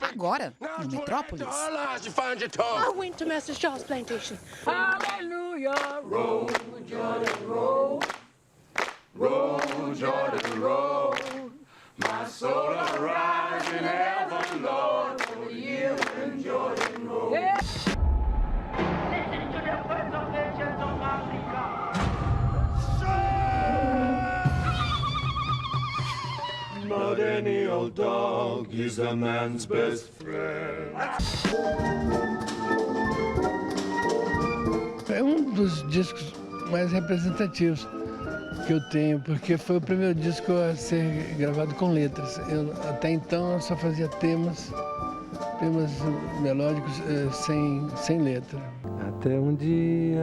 Agora, no Metrópolis. I went to Master Shaw's plantation. Hallelujah, roll, Jordan, roll. Roll, Jordan, roll. My soul arise in heaven, Lord, for you and Jordan, roll. Yeah. Listen to the words of legends of Africa. But any old dog is a man's best friend. É um dos discos mais representativos que eu tenho, porque foi o primeiro disco a ser gravado com letras. Até então eu só fazia temas melódicos sem letra. Até um dia,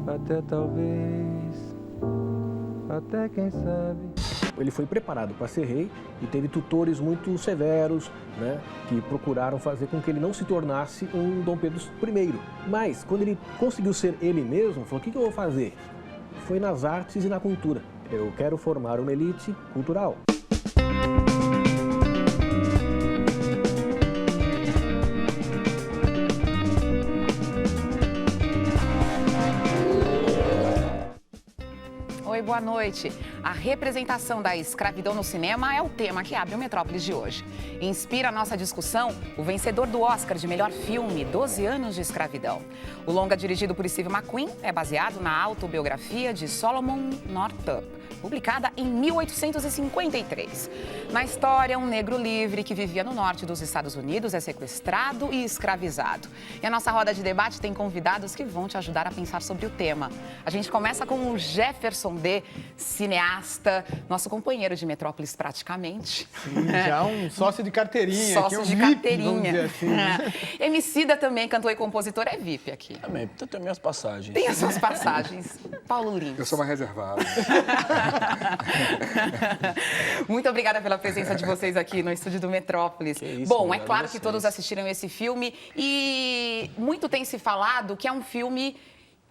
até talvez, até quem sabe. Ele foi preparado para ser rei e teve tutores muito severos, né, que procuraram fazer com que ele não se tornasse um Dom Pedro I. Mas, quando ele conseguiu ser ele mesmo, falou, o que eu vou fazer? Foi nas artes e na cultura. Eu quero formar uma elite cultural. Oi, boa noite. A representação da escravidão no cinema é o tema que abre o Metrópolis de hoje. Inspira a nossa discussão o vencedor do Oscar de melhor filme, 12 anos de escravidão. O longa, dirigido por Steve McQueen, é baseado na autobiografia de Solomon Northup, publicada em 1853. Na história, um negro livre que vivia no norte dos Estados Unidos é sequestrado e escravizado. E a nossa roda de debate tem convidados que vão te ajudar a pensar sobre o tema. A gente começa com o Jefferson D., cineasta, nosso companheiro de Metrópolis praticamente. Sim, já um sócio de carteirinha. Sócio aqui, de VIP, carteirinha. vamos dizer assim, né? Emicida também, cantor e compositor, é VIP aqui. Também, tem minhas passagens. Tem as suas passagens. Paulo Lins. Eu sou mais reservado. Muito obrigada pela presença de vocês aqui no estúdio do Metrópolis. Isso, bom, é claro que todos assistiram esse filme e muito tem se falado que é um filme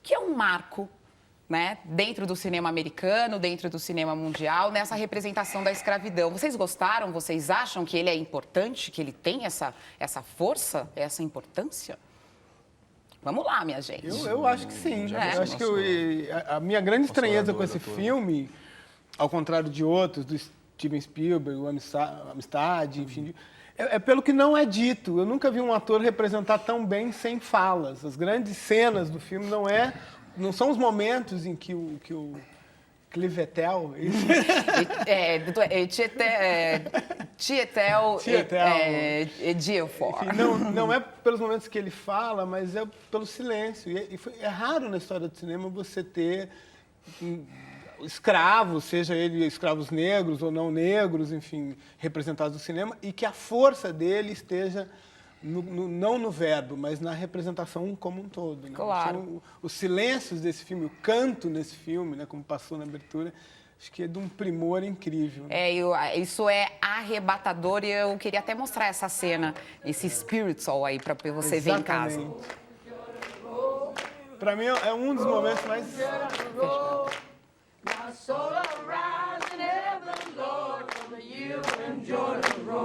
que é um marco, né, dentro do cinema americano, dentro do cinema mundial, nessa representação da escravidão. Vocês gostaram? Vocês acham que ele é importante, que ele tem essa força, essa importância? Vamos lá, minha gente. Eu acho que sim. Eu acho que a minha grande estranheza com esse filme, ao contrário de outros, do Steven Spielberg, o Amistade, enfim, é pelo que não é dito. Eu nunca vi um ator representar tão bem sem falas. As grandes cenas do filme não são os momentos em que o Clivetel... Tietel Ejiofor. Não é pelos momentos que ele fala, mas é pelo silêncio. É raro na história do cinema você ter escravos, seja ele escravos negros ou não negros, enfim, representados no cinema, e que a força dele esteja não no verbo, mas na representação como um todo. Né? Claro. Os silêncios desse filme, o canto nesse filme, né, como passou na abertura, acho que é de um primor incrível. Isso é arrebatador e eu queria até mostrar essa cena, esse spiritual aí, para você ver em casa. Para mim é um dos momentos mais...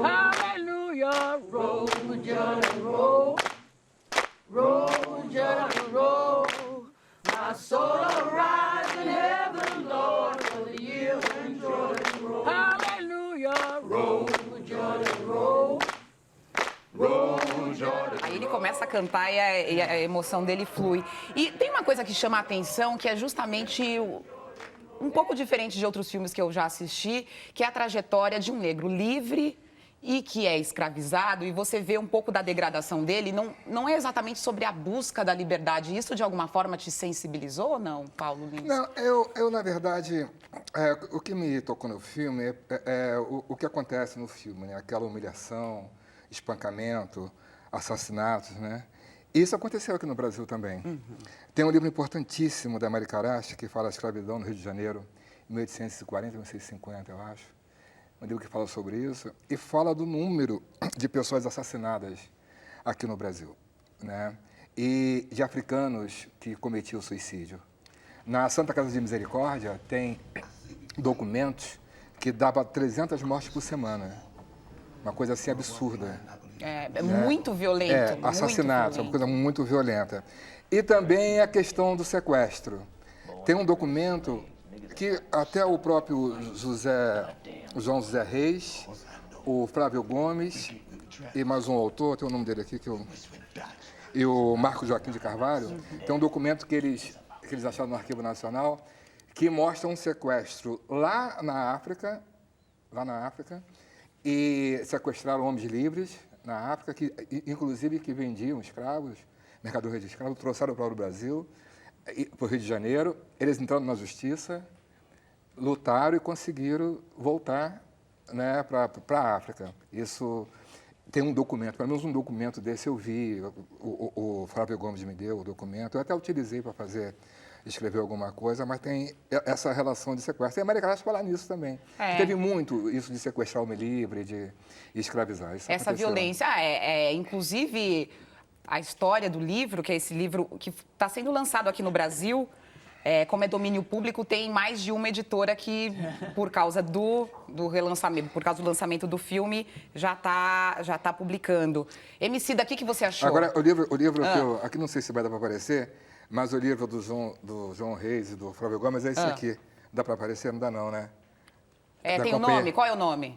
Hallelujah, roll, Jordan, roll. Roll, Jordan, roll. My soul arise in heaven, Lord, for you and Jordan, roll. Hallelujah, roll, Jordan, roll. Roll, Jordan. Aí ele começa a cantar e a emoção dele flui. E tem uma coisa que chama a atenção, que é justamente um pouco diferente de outros filmes que eu já assisti, que é a trajetória de um negro livre e que é escravizado, e você vê um pouco da degradação dele. Não é exatamente sobre a busca da liberdade. Isso, de alguma forma, te sensibilizou ou não, Paulo Lins? Não, eu na verdade, o que me tocou no filme é o que acontece no filme, né? Aquela humilhação, espancamento, assassinatos, né? Isso aconteceu aqui no Brasil também. Uhum. Tem um livro importantíssimo da Mari Karachi, que fala da escravidão no Rio de Janeiro, em 1840, 1850, eu acho. Um livro que fala sobre isso e fala do número de pessoas assassinadas aqui no Brasil, né? E de africanos que cometiam suicídio. Na Santa Casa de Misericórdia tem documentos que dava 300 mortes por semana. uma coisa assim absurda. É muito violento. Muito Assassinatos, é uma coisa muito violenta. E também a questão do sequestro. Tem um documento que até o próprio João José Reis, o Flávio Gomes e mais um autor, tem o nome dele aqui, e o Marco Joaquim de Carvalho, tem um documento que eles acharam no Arquivo Nacional, que mostra um sequestro lá na África, e sequestraram homens livres na África, que inclusive que vendiam escravos, mercadorias de escravos, trouxeram para o Brasil, para o Rio de Janeiro, eles entraram na justiça, lutaram e conseguiram voltar, né, para a África. Isso tem um documento, pelo menos um documento desse eu vi, o Flávio Gomes me deu o documento, eu até utilizei para escrever alguma coisa, mas tem essa relação de sequestro. E a América Latina fala nisso também. Teve muito isso de sequestrar o homem livre, de escravizar. Isso essa aconteceu. Violência, inclusive a história do livro, que é esse livro que está sendo lançado aqui no Brasil, como é domínio público, tem mais de uma editora que, por causa do relançamento, por causa do lançamento do filme, já tá publicando. Emicida, o que você achou? Agora, o livro que eu... Aqui não sei se vai dar para aparecer, mas o livro do João Reis e do Flávio Gomes é esse aqui. Dá para aparecer? Não dá não, né? Tem o nome? Qual é o nome?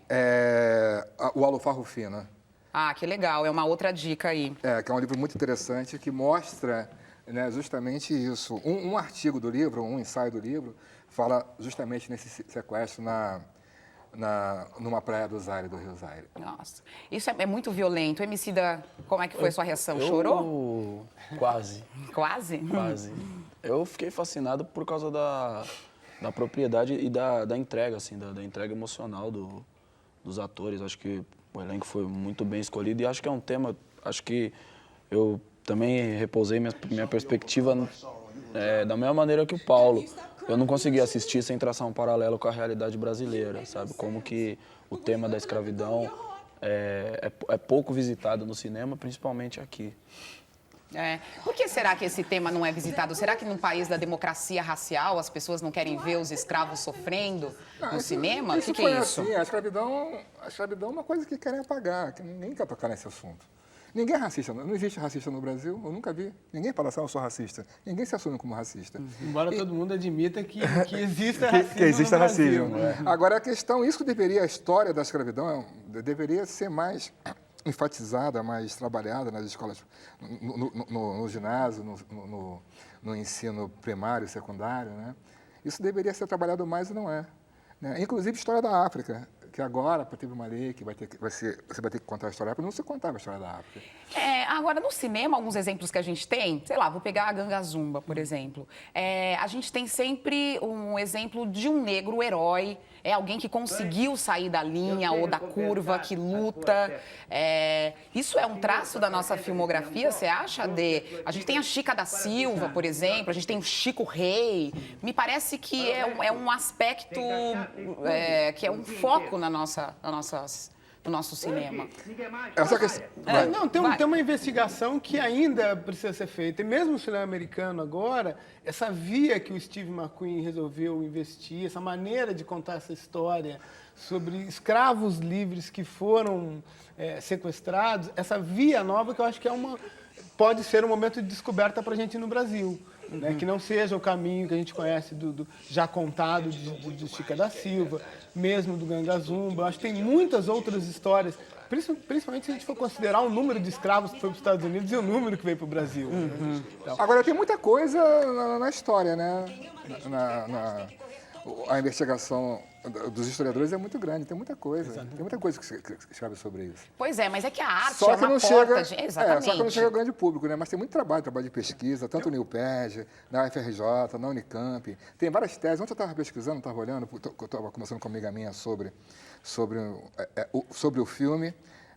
O Alufarro Fino. Ah, que legal. É uma outra dica aí. Que é um livro muito interessante que mostra, né, justamente isso. Um artigo do livro, um ensaio do livro, fala justamente nesse sequestro numa praia do Zaire, do Rio Zaire. Nossa, isso é muito violento. Emicida, como é que foi a sua reação? Chorou? Quase. Quase? Quase. Eu fiquei fascinado por causa da propriedade e da entrega, assim, da entrega emocional dos atores. Acho que o elenco foi muito bem escolhido e acho que é um tema, acho que eu também repousei minha perspectiva da mesma maneira que o Paulo. Eu não consegui assistir sem traçar um paralelo com a realidade brasileira, sabe? Como que o tema da escravidão é pouco visitado no cinema, principalmente aqui. Por que será que esse tema não é visitado? Será que num país da democracia racial as pessoas não querem ver os escravos sofrendo no cinema? O que é isso? Assim, a escravidão é uma coisa que querem apagar, que ninguém quer tocar nesse assunto. Ninguém é racista, não existe racista no Brasil, eu nunca vi. Ninguém fala assim, eu sou racista. Ninguém se assume como racista. Embora todo mundo admita que exista racismo que exista no Brasil. racismo. Agora, a história da escravidão deveria ser mais enfatizada, mais trabalhada nas escolas, no ginásio, no ensino primário, secundário, né? Isso deveria ser trabalhado mais e não é. Né? Inclusive, história da África, que agora teve uma lei que você vai ter que contar a história da África, não se contava a história da África. Agora, no cinema, alguns exemplos que a gente tem, sei lá, vou pegar a Ganga Zumba, por exemplo. A gente tem sempre um exemplo de um negro herói, alguém que conseguiu sair da linha ou da curva, que luta. Isso é um traço da nossa filmografia, você acha? A gente tem a Chica da Silva, por exemplo, a gente tem o Chico Rei. Me parece que é um aspecto, que é um foco no nosso cinema. Essa questão... Tem uma investigação que ainda precisa ser feita. E mesmo o cinema americano agora, essa via que o Steve McQueen resolveu investir, essa maneira de contar essa história sobre escravos livres que foram sequestrados, essa via nova que eu acho que pode ser um momento de descoberta para a gente no Brasil. Né, que não seja o caminho que a gente conhece já contado de Chica da Silva, mesmo do Ganga Zumba. Acho que tem muitas outras histórias, principalmente se a gente for considerar o número de escravos que foi para os Estados Unidos e o número que veio para o Brasil. Então. Agora, tem muita coisa na história, né? A investigação dos historiadores é muito grande, tem muita coisa. Tem muita coisa que escreve sobre isso. Pois é, mas é que a arte só é uma porta... Exatamente. Só que não chega ao grande público, né? Mas tem muito trabalho de pesquisa, tanto no UPEG, na UFRJ, na Unicamp. Tem várias teses. Ontem eu estava pesquisando, estava olhando, eu estava conversando com uma amiga minha sobre o filme,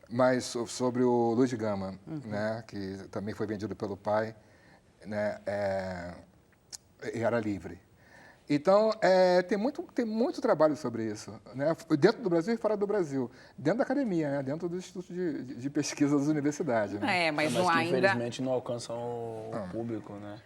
mas sobre o Luiz de Gama, né? Que também foi vendido pelo pai, né? E era livre. Então, tem muito trabalho sobre isso, né? Dentro do Brasil e fora do Brasil. Dentro da academia, né? Dentro do Instituto de Pesquisa das universidades. Né? Mas que ainda... infelizmente não alcançam o público, né?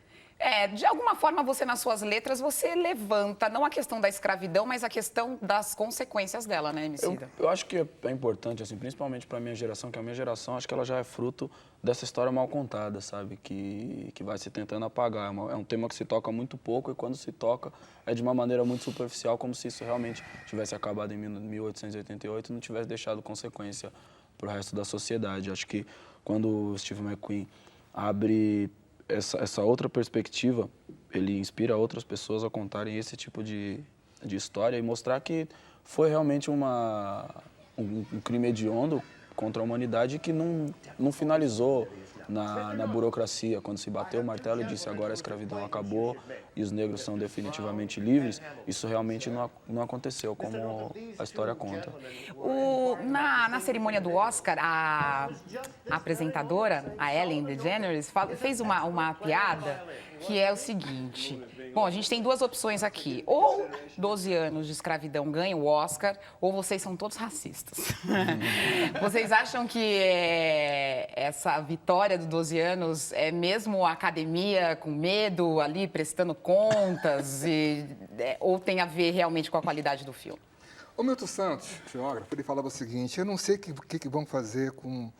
De alguma forma, você, nas suas letras, você levanta não a questão da escravidão, mas a questão das consequências dela, né, Emicida? Eu acho que é importante, assim, principalmente para a minha geração, que a minha geração, acho que ela já é fruto dessa história mal contada, sabe? Que vai se tentando apagar. É um tema que se toca muito pouco e quando se toca é de uma maneira muito superficial, como se isso realmente tivesse acabado em 1888 e não tivesse deixado consequência para o resto da sociedade. Acho que quando o Steve McQueen abre essa outra perspectiva, ele inspira outras pessoas a contarem esse tipo de história e mostrar que foi realmente um crime hediondo contra a humanidade que não finalizou na burocracia. Quando se bateu o martelo e disse agora a escravidão acabou e os negros são definitivamente livres, isso realmente não aconteceu como a história conta. Na cerimônia do Oscar, a apresentadora, a Ellen DeGeneres, fez uma piada que é o seguinte... Bom, a gente tem duas opções aqui. Ou 12 anos de escravidão ganha o Oscar, ou vocês são todos racistas. Vocês acham que essa vitória dos 12 anos é mesmo a academia com medo ali, prestando contas? Ou tem a ver realmente com a qualidade do filme? O Milton Santos, geógrafo, ele falava o seguinte, eu não sei o que vão fazer com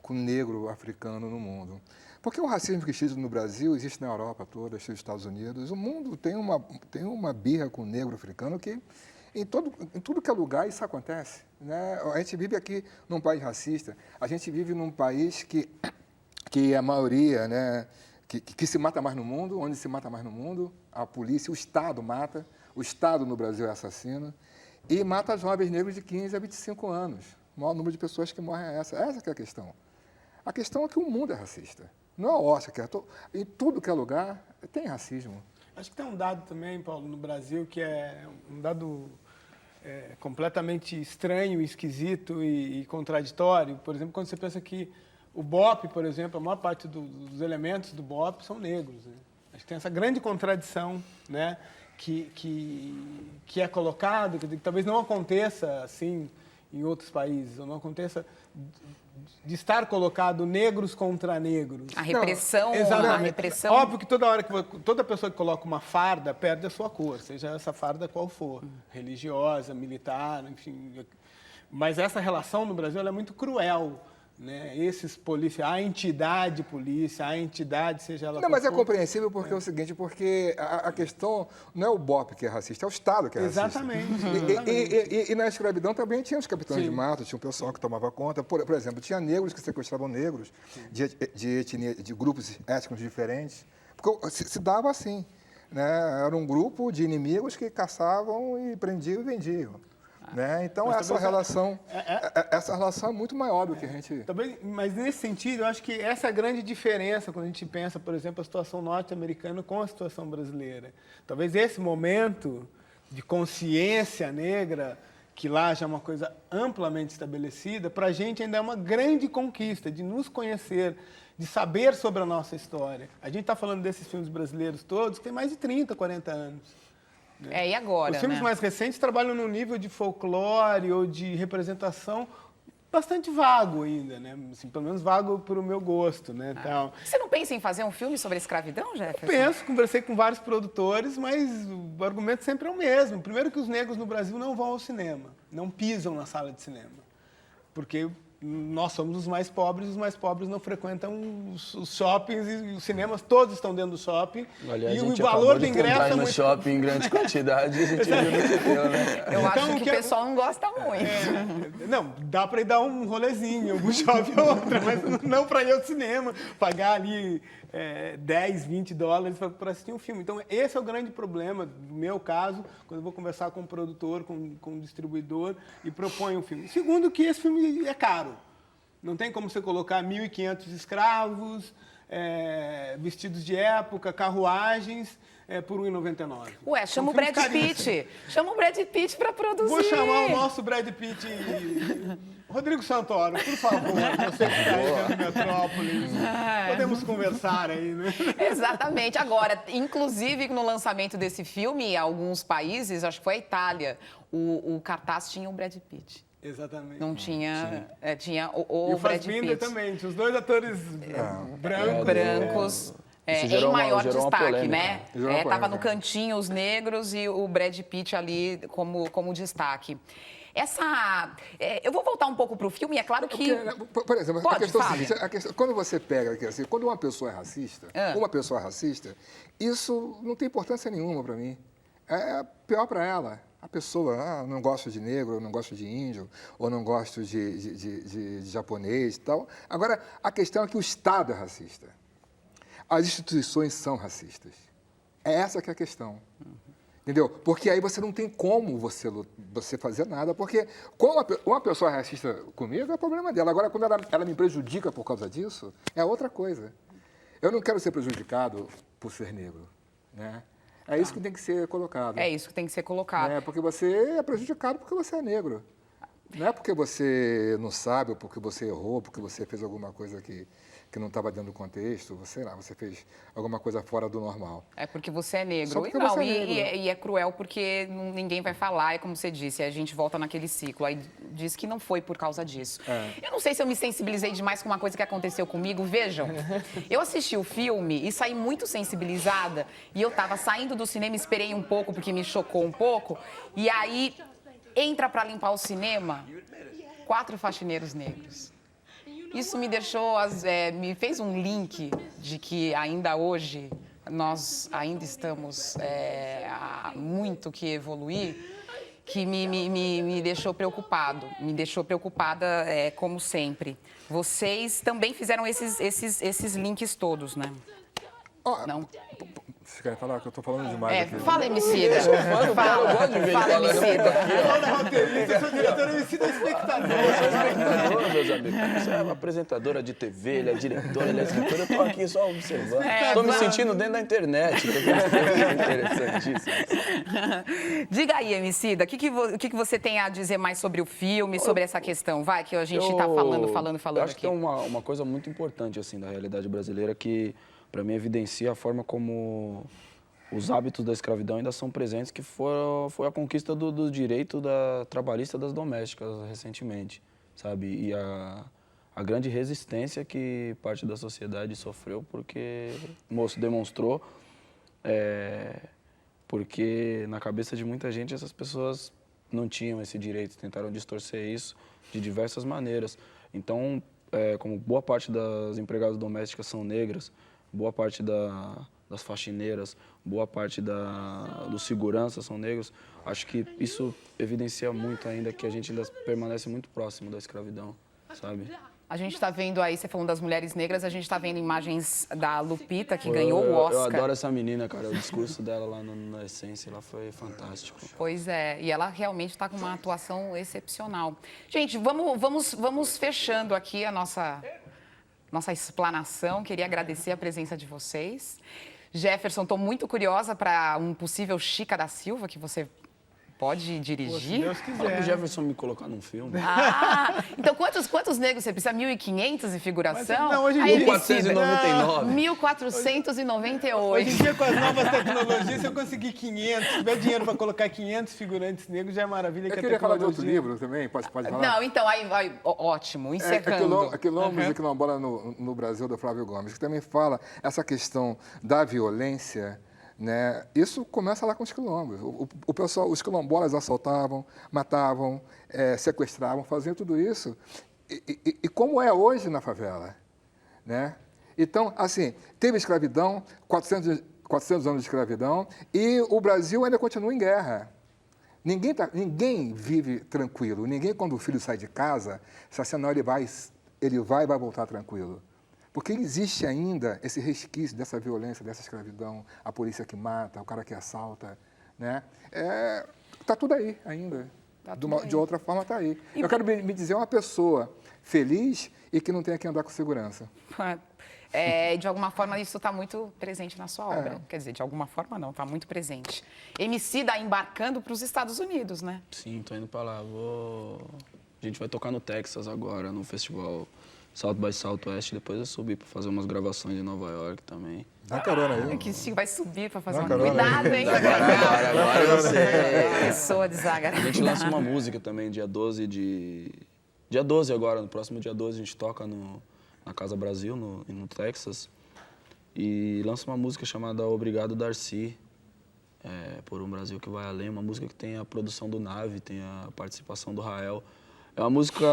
o negro africano no mundo. Porque o racismo que existe no Brasil existe na Europa toda, nos Estados Unidos. O mundo tem uma birra com o negro africano que em tudo que é lugar isso acontece, né? A gente vive aqui num país racista, a gente vive num país que a maioria, né, que se mata mais no mundo, onde se mata mais no mundo, a polícia, o Estado mata, o Estado no Brasil é assassino, e mata jovens negros de 15 a 25 anos. O maior número de pessoas que morrem é essa. Essa que é a questão. A questão é que o mundo é racista. Não é o Oscar, em tudo que é lugar tem racismo. Acho que tem um dado também, Paulo, no Brasil, que é um dado completamente estranho, esquisito e contraditório. Por exemplo, quando você pensa que o BOP, por exemplo, a maior parte dos elementos do BOP são negros, né? Acho que tem essa grande contradição, né, que é colocado, que talvez não aconteça assim em outros países, ou não aconteça de estar colocado negros contra negros. A repressão, não, a repressão... Óbvio que toda pessoa que coloca uma farda perde a sua cor, seja essa farda qual for, religiosa, militar, enfim. Mas essa relação no Brasil ela é muito cruel, né? Esses polícias, a entidade polícia, a entidade, seja ela... Não, mas é compreensível porque é o seguinte, porque a questão não é o BOP que é racista, é o Estado que é racista. Exatamente. E na escravidão também tinha os capitães Sim. de mato, tinha um pessoal que tomava conta. Por exemplo, tinha negros que sequestravam negros de etnia, de grupos étnicos diferentes. Porque se dava assim, né? Era um grupo de inimigos que caçavam e prendiam e vendiam. Né? Então, essa relação é muito maior do que a gente... Também, mas, nesse sentido, eu acho que essa é a grande diferença quando a gente pensa, por exemplo, a situação norte-americana com a situação brasileira. Talvez esse momento de consciência negra, que lá já é uma coisa amplamente estabelecida, para a gente ainda é uma grande conquista de nos conhecer, de saber sobre a nossa história. A gente está falando desses filmes brasileiros todos que tem mais de 30, 40 anos. E agora, os filmes né? mais recentes trabalham num nível de folclore ou de representação bastante vago ainda, né? Assim, pelo menos vago para o meu gosto, né? Então, você não pensa em fazer um filme sobre a escravidão, Jefferson? penso, conversei com vários produtores, mas o argumento sempre é o mesmo. Primeiro que os negros no Brasil não vão ao cinema, não pisam na sala de cinema, porque nós somos os mais pobres não frequentam os shoppings e os cinemas, todos estão dentro do shopping. Aliás, e o valor do ingresso é no muito... shopping em grande quantidade, a gente viu no que deu, né? Eu acho Então, que o pessoal não gosta muito. Não, dá para ir dar um rolezinho, um shopping ou outra, mas não para ir ao cinema, pagar ali 10, 20 dólares para assistir um filme. Então, esse é o grande problema, no meu caso, quando eu vou conversar com um produtor, com um distribuidor e proponho um filme. Segundo, que esse filme é caro. Não tem como você colocar 1.500 escravos, vestidos de época, carruagens, por R$1,99. Ué, chama o Brad Pitt. Chama o Brad Pitt para produzir. Vou chamar o nosso Brad Pitt... Rodrigo Santoro, por favor, você que está aí dentro do Metrópolis, podemos conversar aí, né? Exatamente. Agora, inclusive no lançamento desse filme, em alguns países, acho que foi a Itália, o cartaz tinha o Brad Pitt. Exatamente. Não tinha... tinha E o Brad Fassbinder Pitt. também, tinha os dois atores brancos. Em maior destaque, polêmica, né? Tava no cantinho os negros e o Brad Pitt ali como destaque. Eu vou voltar um pouco para o filme, é claro que... Por exemplo, a questão é a seguinte, quando você pega, assim, quando uma pessoa é racista, isso não tem importância nenhuma para mim. É pior para ela. A pessoa, não gosto de negro, não gosto de índio, ou não gosto de japonês e tal. Agora, a questão é que o Estado é racista. As instituições são racistas. É essa que é a questão. Entendeu? Porque aí você não tem como você fazer nada, porque quando uma pessoa é racista comigo, é problema dela. Agora, quando ela me prejudica por causa disso, é outra coisa. Eu não quero ser prejudicado por ser negro, né? É isso que tem que ser colocado. É isso que tem que ser colocado. Porque você é prejudicado porque você é negro. Não é porque você não sabe, ou porque você errou, porque você fez alguma coisa que não estava dentro do contexto, você fez alguma coisa fora do normal. É porque você é negro. Só porque você é negro. E é cruel porque ninguém vai falar, é como você disse, a gente volta naquele ciclo. Aí diz que não foi por causa disso. Eu não sei se eu me sensibilizei demais com uma coisa que aconteceu comigo. Vejam, eu assisti o filme e saí muito sensibilizada. E eu estava saindo do cinema, esperei um pouco, porque me chocou um pouco. E aí, entra para limpar o cinema 4 faxineiros negros. Isso me deixou, me fez um link de que ainda hoje nós ainda estamos há muito que evoluir, que me deixou preocupado. Me deixou preocupada, como sempre. Vocês também fizeram esses links todos, né? Não? Vocês querem falar que eu estou falando demais aqui? Fala, Emicida. Fala, Emicida. Eu sou diretor, Emicida é espectador. Meus amigos. Você é uma apresentadora de TV, ele é diretor, ele é escritor. Eu tô aqui só observando. Tô me sentindo dentro da internet. Interessantíssimo. Diga aí, Emicida, o que você tem a dizer mais sobre o filme, sobre essa questão? Vai, que a gente está falando eu acho que tem uma coisa muito importante, assim, da realidade brasileira que, para mim, evidencia a forma como os hábitos da escravidão ainda são presentes, que foi a conquista do direito trabalhista das domésticas recentemente, sabe? E a grande resistência que parte da sociedade sofreu porque o moço demonstrou, porque na cabeça de muita gente essas pessoas não tinham esse direito, tentaram distorcer isso de diversas maneiras. Então, como boa parte das empregadas domésticas são negras, boa parte das faxineiras, boa parte dos seguranças são negros, acho que isso evidencia muito ainda que a gente ainda permanece muito próximo da escravidão, sabe? A gente está vendo aí, você falando das mulheres negras, a gente está vendo imagens da Lupita, que ganhou o Oscar. Eu adoro essa menina, cara. O discurso dela lá na Essência, ela foi fantástico. Pois é, e ela realmente está com uma atuação excepcional. Gente, vamos fechando aqui a nossa explanação. Queria agradecer a presença de vocês. Jefferson, estou muito curiosa para um possível Chica da Silva, que você pode dirigir. Se Deus quiser. Fala pro Jefferson me colocar num filme. Então quantos negros você precisa? 1.500 em figuração? Não, hoje em dia... 1499. 1.498. Hoje em dia, com as novas tecnologias, se eu conseguir 500, se tiver dinheiro para colocar 500 figurantes negros, já é maravilha. Eu queria falar de outro livro também, pode falar? Não, então, aí vai, ótimo, encerrando. Quilombos e Quilombola no Brasil, do Flávio Gomes, que também fala essa questão da violência, né? Isso começa lá com os quilombos. Os quilombolas assaltavam, matavam, sequestravam, faziam tudo isso. E como é hoje na favela, né? Então, assim, teve escravidão, 400 anos de escravidão, e o Brasil ainda continua em guerra. Ninguém vive tranquilo. Ninguém, quando o filho sai de casa, se assim, não, ele vai e vai voltar tranquilo. Porque existe ainda esse resquício dessa violência, dessa escravidão, a polícia que mata, o cara que assalta, né? Tá tudo aí ainda. De outra forma, tá aí. Eu quero me dizer uma pessoa feliz e que não tenha que andar com segurança. De alguma forma, isso está muito presente na sua obra. Quer dizer, de alguma forma não, está muito presente. Emicida embarcando para os Estados Unidos, né? Sim, tô indo para lá. A gente vai tocar no Texas agora, no festival South by Southwest, depois eu subi para fazer umas gravações em Nova York também. Dá carona aí. Que chique, vai subir para fazer uma... Cuidado, hein? Agora eu sei. Pessoa desagradável. A gente lança uma música também, dia 12 Dia 12 agora, no próximo dia 12 a gente toca na Casa Brasil, no Texas. e lança uma música chamada Obrigado, Darcy, por um Brasil que vai além, uma música que tem a produção do Nave, tem a participação do Rael. É uma música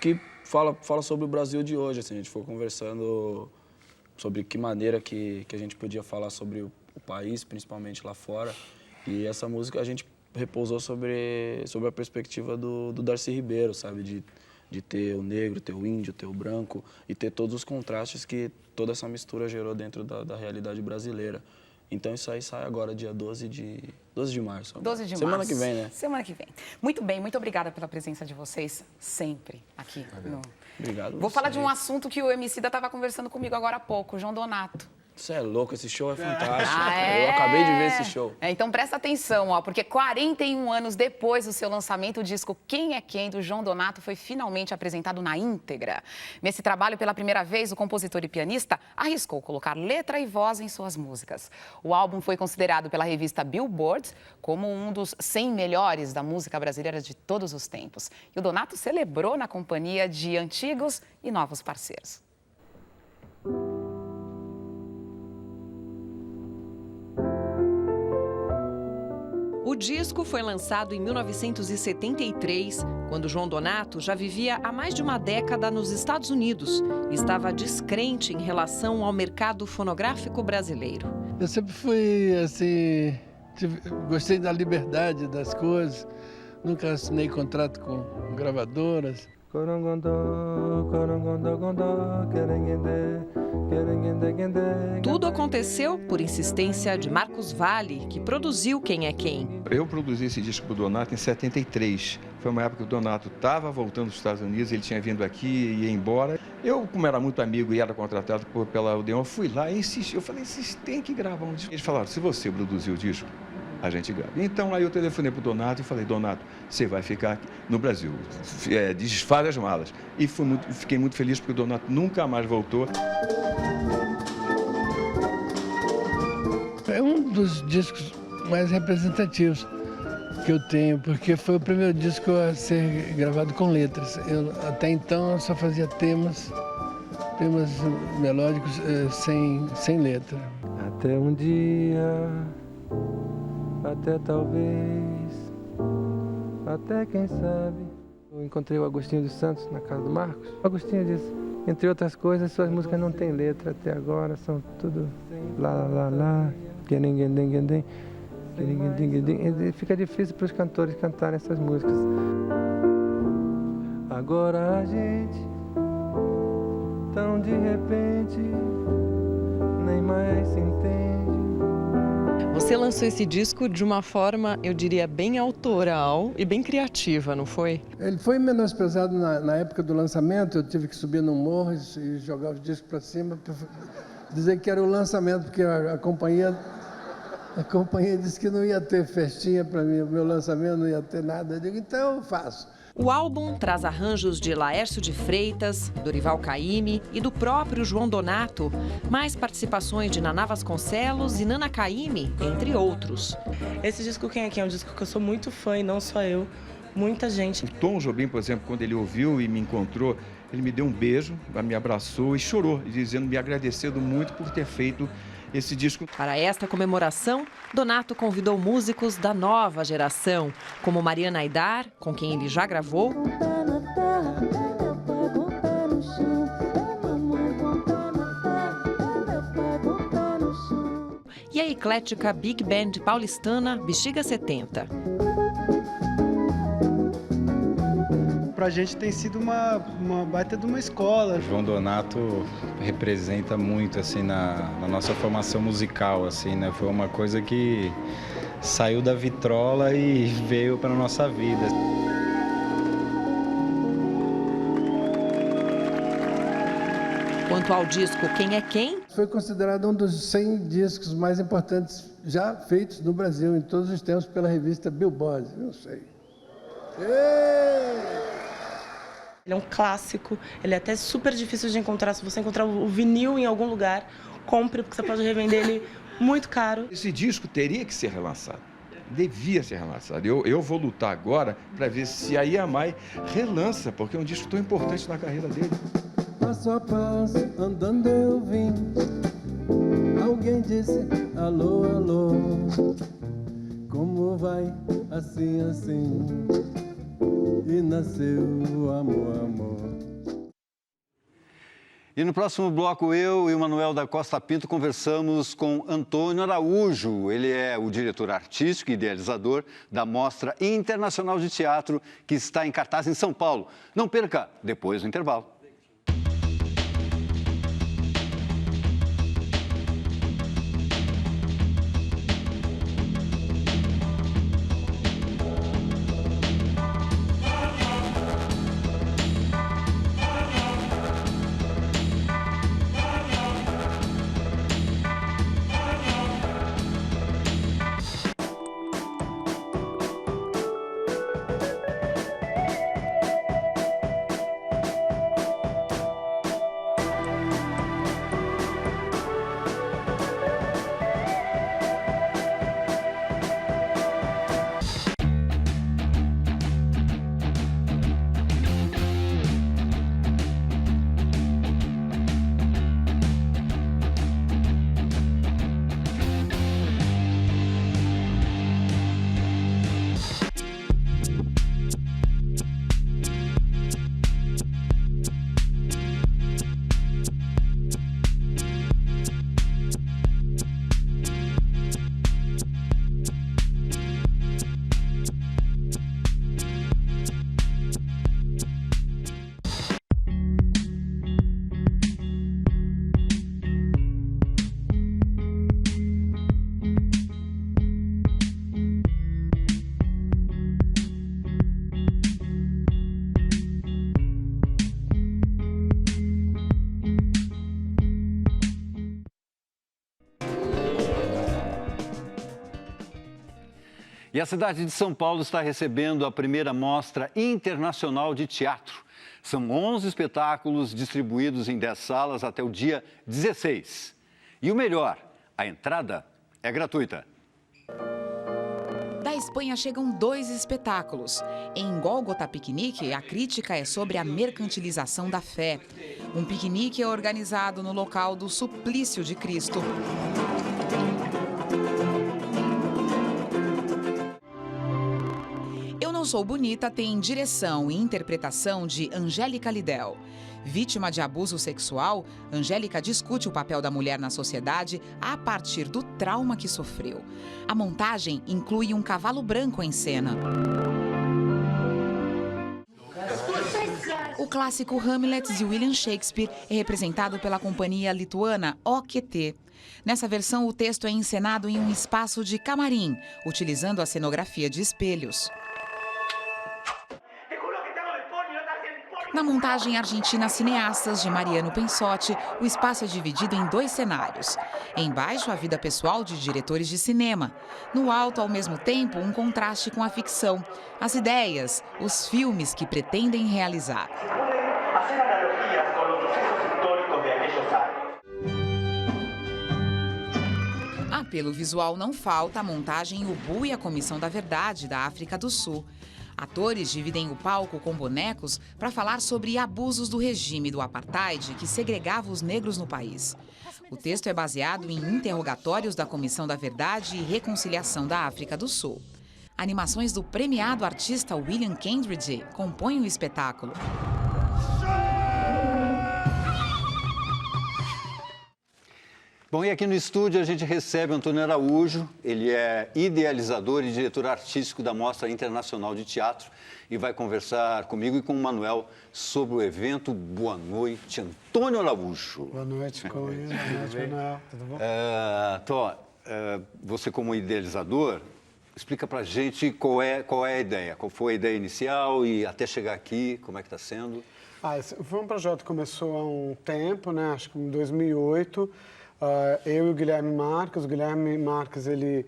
que fala sobre o Brasil de hoje, assim, a gente foi conversando sobre que maneira que a gente podia falar sobre o país, principalmente lá fora, e essa música a gente repousou sobre a perspectiva do Darcy Ribeiro, sabe, de ter o negro, ter o índio, ter o branco e ter todos os contrastes que toda essa mistura gerou dentro da realidade brasileira. Então isso aí sai agora, dia 12 de março. 12 de março. Semana que vem, né? Semana que vem. Muito bem, muito obrigada pela presença de vocês sempre aqui. Obrigado. Vou falar de um assunto que o Emicida estava conversando comigo agora há pouco, o João Donato. Você é louco, esse show é fantástico. Eu acabei de ver esse show. Então presta atenção, ó, porque 41 anos depois do seu lançamento, o disco Quem é Quem, do João Donato, foi finalmente apresentado na íntegra. Nesse trabalho, pela primeira vez, o compositor e pianista arriscou colocar letra e voz em suas músicas. O álbum foi considerado pela revista Billboard como um dos 100 melhores da música brasileira de todos os tempos. E o Donato celebrou na companhia de antigos e novos parceiros. O disco foi lançado em 1973, quando João Donato já vivia há mais de uma década nos Estados Unidos e estava descrente em relação ao mercado fonográfico brasileiro. Eu sempre fui, assim, gostei da liberdade das coisas, nunca assinei contrato com gravadoras. Tudo aconteceu por insistência de Marcos Valle, que produziu Quem é Quem. Eu produzi esse disco para o Donato em 73. Foi uma época que o Donato estava voltando dos Estados Unidos, ele tinha vindo aqui e ia embora. Eu, como era muito amigo e era contratado pela Odeon, fui lá e insisti. Eu falei, vocês têm que gravar um disco. Eles falaram, se você produziu o disco, a gente grava. Então, aí eu telefonei para o Donato e falei, Donato, você vai ficar no Brasil, desfaz as malas. E fiquei muito feliz porque o Donato nunca mais voltou. É um dos discos mais representativos que eu tenho, porque foi o primeiro disco a ser gravado com letras. Até então eu só fazia temas melódicos sem letra. Até um dia, até talvez, até quem sabe. Eu encontrei o Agostinho dos Santos na casa do Marcos. O Agostinho disse, entre outras coisas, suas músicas não têm letra até agora, são tudo lá, lá, lá, lá. Fica difícil para os cantores cantarem essas músicas. Agora a gente, tão de repente, nem mais se entende. Você lançou esse disco de uma forma, eu diria, bem autoral e bem criativa, não foi? Ele foi menosprezado na época do lançamento, eu tive que subir num morro e jogar os discos para cima, para dizer que era o lançamento, porque a companhia disse que não ia ter festinha para mim, o meu lançamento não ia ter nada. Eu digo, então eu faço. O álbum traz arranjos de Laércio de Freitas, Dorival Caymmi e do próprio João Donato, mais participações de Naná Vasconcelos e Nana Caymmi, entre outros. Esse disco Quem é Quem é um disco que eu sou muito fã e não só eu, muita gente. O Tom Jobim, por exemplo, quando ele ouviu e me encontrou, ele me deu um beijo, me abraçou e chorou, dizendo, me agradecendo muito por ter feito esse disco. Para esta comemoração, Donato convidou músicos da nova geração, como Mariana Aidar, com quem ele já gravou, e a eclética Big Band paulistana Bexiga 70. Pra gente tem sido uma baita de uma escola. João Donato representa muito assim na nossa formação musical, assim, né? Foi uma coisa que saiu da vitrola e veio para nossa vida. Quanto ao disco Quem é Quem? Foi considerado um dos 100 discos mais importantes já feitos no Brasil em todos os tempos pela revista Billboard, não sei. Ele é um clássico, ele é até super difícil de encontrar. Se você encontrar o vinil em algum lugar, compre, porque você pode revender ele muito caro. Esse disco teria que ser relançado, devia ser relançado. Eu vou lutar agora para ver se a EMI relança, porque é um disco tão importante na carreira dele. passo a passo, andando eu vim. Alguém disse, alô, alô, como vai, assim, assim, e nasceu o amor, amor. E no próximo bloco, eu e o Manuel da Costa Pinto conversamos com Antônio Araújo. Ele é o diretor artístico e idealizador da Mostra Internacional de Teatro, que está em cartaz em São Paulo. Não perca, depois do intervalo. E a cidade de São Paulo está recebendo a primeira Mostra Internacional de Teatro. São 11 espetáculos distribuídos em 10 salas até o dia 16. E o melhor, a entrada é gratuita. Da Espanha chegam 2 espetáculos. Em Gólgota Piquenique, a crítica é sobre a mercantilização da fé. Um piquenique é organizado no local do Suplício de Cristo. Eu Não Sou Bonita tem direção e interpretação de Angélica Lidel. Vítima de abuso sexual, Angélica discute o papel da mulher na sociedade a partir do trauma que sofreu. A montagem inclui um cavalo branco em cena. O clássico Hamlet de William Shakespeare é representado pela companhia lituana OQT. Nessa versão, o texto é encenado em um espaço de camarim, utilizando a cenografia de espelhos. Na montagem argentina Cineastas, de Mariano Pensotti, o espaço é dividido em 2 cenários. Embaixo, a vida pessoal de diretores de cinema. No alto, ao mesmo tempo, um contraste com a ficção. As ideias, os filmes que pretendem realizar. Apelo visual não falta a montagem Ubu e a Comissão da Verdade, da África do Sul. Atores dividem o palco com bonecos para falar sobre abusos do regime do apartheid que segregava os negros no país. O texto é baseado em interrogatórios da Comissão da Verdade e Reconciliação da África do Sul. Animações do premiado artista William Kendrick compõem o espetáculo. Bom, e aqui no estúdio a gente recebe Antônio Araújo. Ele é idealizador e diretor artístico da Mostra Internacional de Teatro e vai conversar comigo e com o Manuel sobre o evento. Boa noite, Antônio Araújo. Boa noite, Cunha. Boa noite, Manuel. Tudo bom? Você como idealizador, explica pra gente qual é a ideia, qual foi a ideia inicial e até chegar aqui, como é que está sendo? Foi um projeto que começou há um tempo, né? Acho que em 2008. Eu e o Guilherme Marques, ele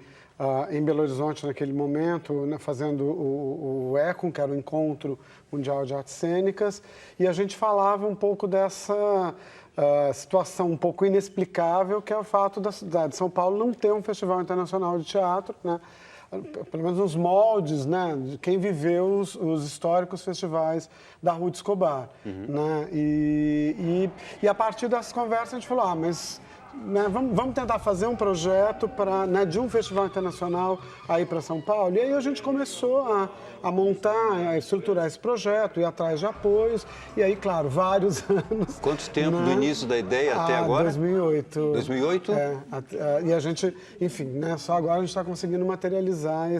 em Belo Horizonte naquele momento, né, fazendo o ECOM, que era o Encontro Mundial de Artes Cênicas, e a gente falava um pouco dessa situação um pouco inexplicável, que é o fato da cidade de São Paulo não ter um festival internacional de teatro, né? pelo menos os moldes, né, de quem viveu os históricos festivais da Ruth Escobar, né, e a partir dessas conversas a gente falou, mas né, vamos tentar fazer um projeto né, de um festival internacional aí para São Paulo. E aí a gente começou a montar, a estruturar esse projeto, ir atrás de apoios. E aí, claro, vários anos. Quanto tempo né? do início da ideia até agora? 2008. 2008? E a gente, enfim, né, só agora a gente está conseguindo materializar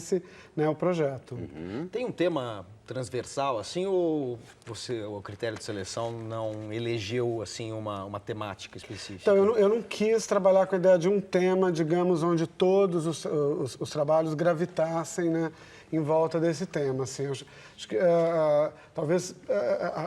o projeto. Tem um tema transversal, assim, ou o critério de seleção não elegeu, assim, uma temática específica? Então, eu não quis trabalhar com a ideia de um tema, digamos, onde todos os trabalhos gravitassem, né, em volta desse tema, assim. Acho que talvez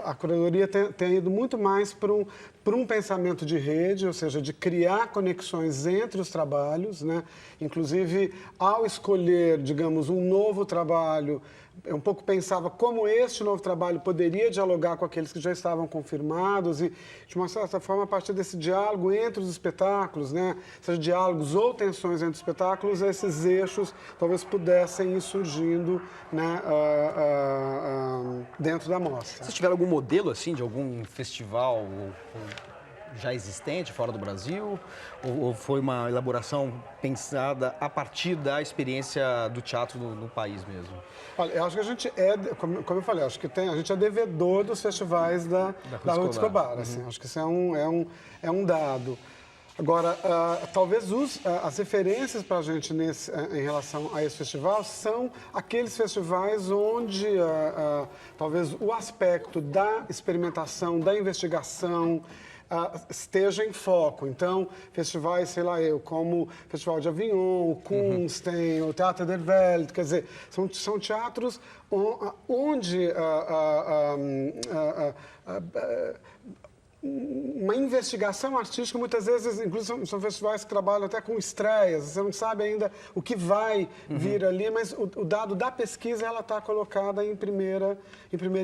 a curadoria tenha ido muito mais para um pensamento de rede, ou seja, de criar conexões entre os trabalhos, né? Inclusive, ao escolher, digamos, um novo trabalho, eu um pouco pensava como este novo trabalho poderia dialogar com aqueles que já estavam confirmados e, de uma certa forma, a partir desse diálogo entre os espetáculos, né, seja diálogos ou tensões entre os espetáculos, esses eixos talvez pudessem ir surgindo, né, dentro da mostra. Vocês tiveram algum modelo, assim, de algum festival já existente fora do Brasil? Ou foi uma elaboração pensada a partir da experiência do teatro no país mesmo? Olha, eu acho que a gente como eu falei, acho que a gente é devedor dos festivais da Ruth Escobar. Assim, acho que isso é um dado. Agora, talvez as referências para a gente em relação a esse festival são aqueles festivais onde talvez o aspecto da experimentação, da investigação, esteja em foco. Então, festivais, sei lá como o Festival de Avignon, o Kunsten, o Teatro der Welt, quer dizer, são teatros onde uma investigação artística, muitas vezes, inclusive são festivais que trabalham até com estreias, você não sabe ainda o que vai vir ali, mas o dado da pesquisa ela está colocada em primeira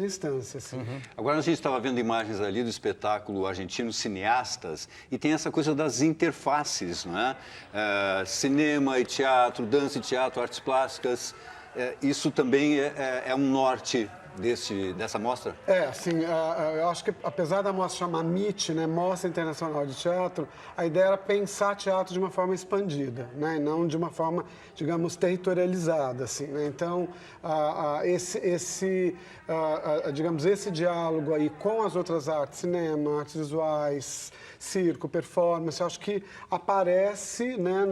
instância. Assim. Agora a gente estava vendo imagens ali do espetáculo argentino Cineastas e tem essa coisa das interfaces, não é? Cinema e teatro, dança e teatro, artes plásticas, isso também é um norte dessa mostra? Assim, eu acho que apesar da mostra chamar MIT, né, Mostra Internacional de Teatro, a ideia era pensar teatro de uma forma expandida, né, e não de uma forma, digamos, territorializada, assim, né? Então, digamos, esse diálogo aí com as outras artes, cinema, artes visuais, circo, performance, acho que aparece, né,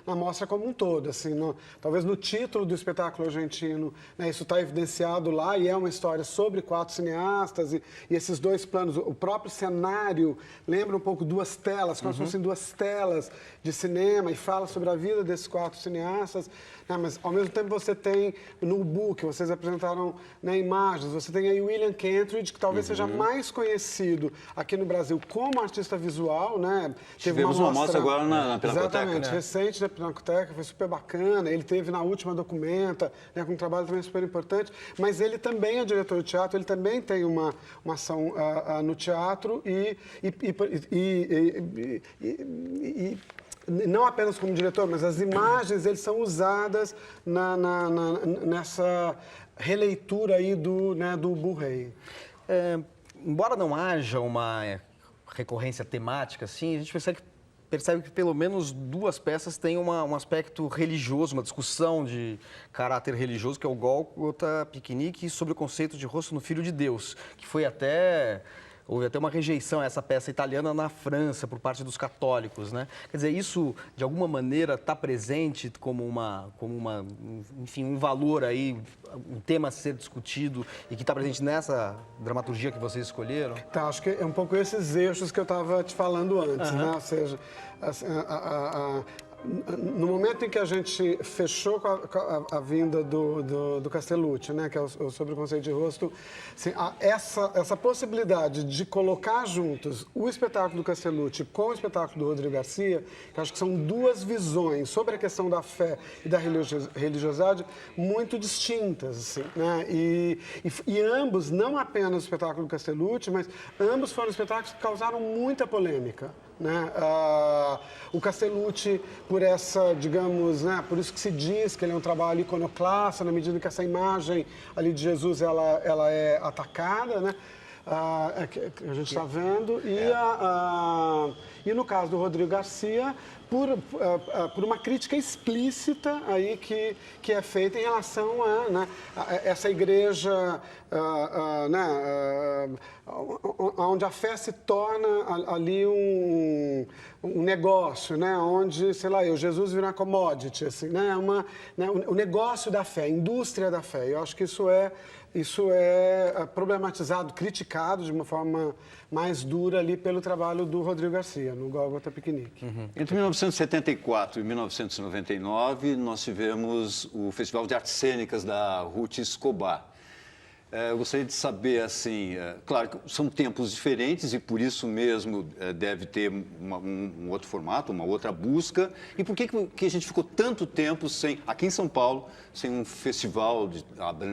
na mostra como um todo, assim, talvez no título do espetáculo argentino, né, isso está evidenciado lá e é uma história sobre 4 cineastas e esses 2 planos, o próprio cenário lembra um pouco 2 telas, como se fossem 2 telas de cinema e fala sobre a vida desses 4 cineastas, né, mas ao mesmo tempo você tem no book, vocês apresentaram, né, imagens, você tem aí o William Kentridge, que talvez seja mais conhecido aqui no Brasil como artista visual, né? Tivemos uma mostra agora na Pinacoteca. Exatamente, né? Recente na Pinacoteca, foi super bacana. Ele teve na última Documenta, né, com um trabalho também super importante. Mas ele também é diretor de teatro, ele também tem uma ação no teatro e não apenas como diretor, mas as imagens eles são usadas nessa releitura aí do Bullrey. Embora não haja uma recorrência temática, assim, a gente percebe que pelo menos 2 peças têm um aspecto religioso, uma discussão de caráter religioso, que é o Gólgota Piquenique sobre o conceito de rosto no Filho de Deus, que houve até uma rejeição a essa peça italiana na França por parte dos católicos, né? Quer dizer, isso de alguma maneira está presente como enfim, um valor aí, um tema a ser discutido e que está presente nessa dramaturgia que vocês escolheram? Tá, acho que é um pouco esses eixos que eu estava te falando antes, né? Ou seja, no momento em que a gente fechou com a vinda do Castellucci, né, que é sobre o conceito de rosto, assim, essa possibilidade de colocar juntos o espetáculo do Castellucci com o espetáculo do Rodrigo Garcia, que acho que são 2 visões sobre a questão da fé e da religiosidade muito distintas, assim, né? E ambos, não apenas o espetáculo do Castellucci, mas ambos foram espetáculos que causaram muita polêmica, né? O Castellucci, por essa, digamos, né, por isso que se diz que ele é um trabalho iconoclasta, na medida que essa imagem ali de Jesus, ela é atacada, né? Que a gente está vendo. E no caso do Rodrigo Garcia, por uma crítica explícita aí que é feita em relação a, né, a essa igreja, né, onde a fé se torna ali um negócio, né, onde, sei lá, Jesus vira uma commodity, assim, né, o negócio da fé, a indústria da fé. Eu acho que isso é problematizado, criticado de uma forma mais dura ali pelo trabalho do Rodrigo Garcia, no Gólgota Piquenique. Entre 1974 e 1999, nós tivemos o Festival de Artes Cênicas da Ruth Escobar. Eu gostaria de saber, assim, claro que são tempos diferentes e por isso mesmo deve ter um outro formato, uma outra busca. E por que a gente ficou tanto tempo aqui em São Paulo, sem um festival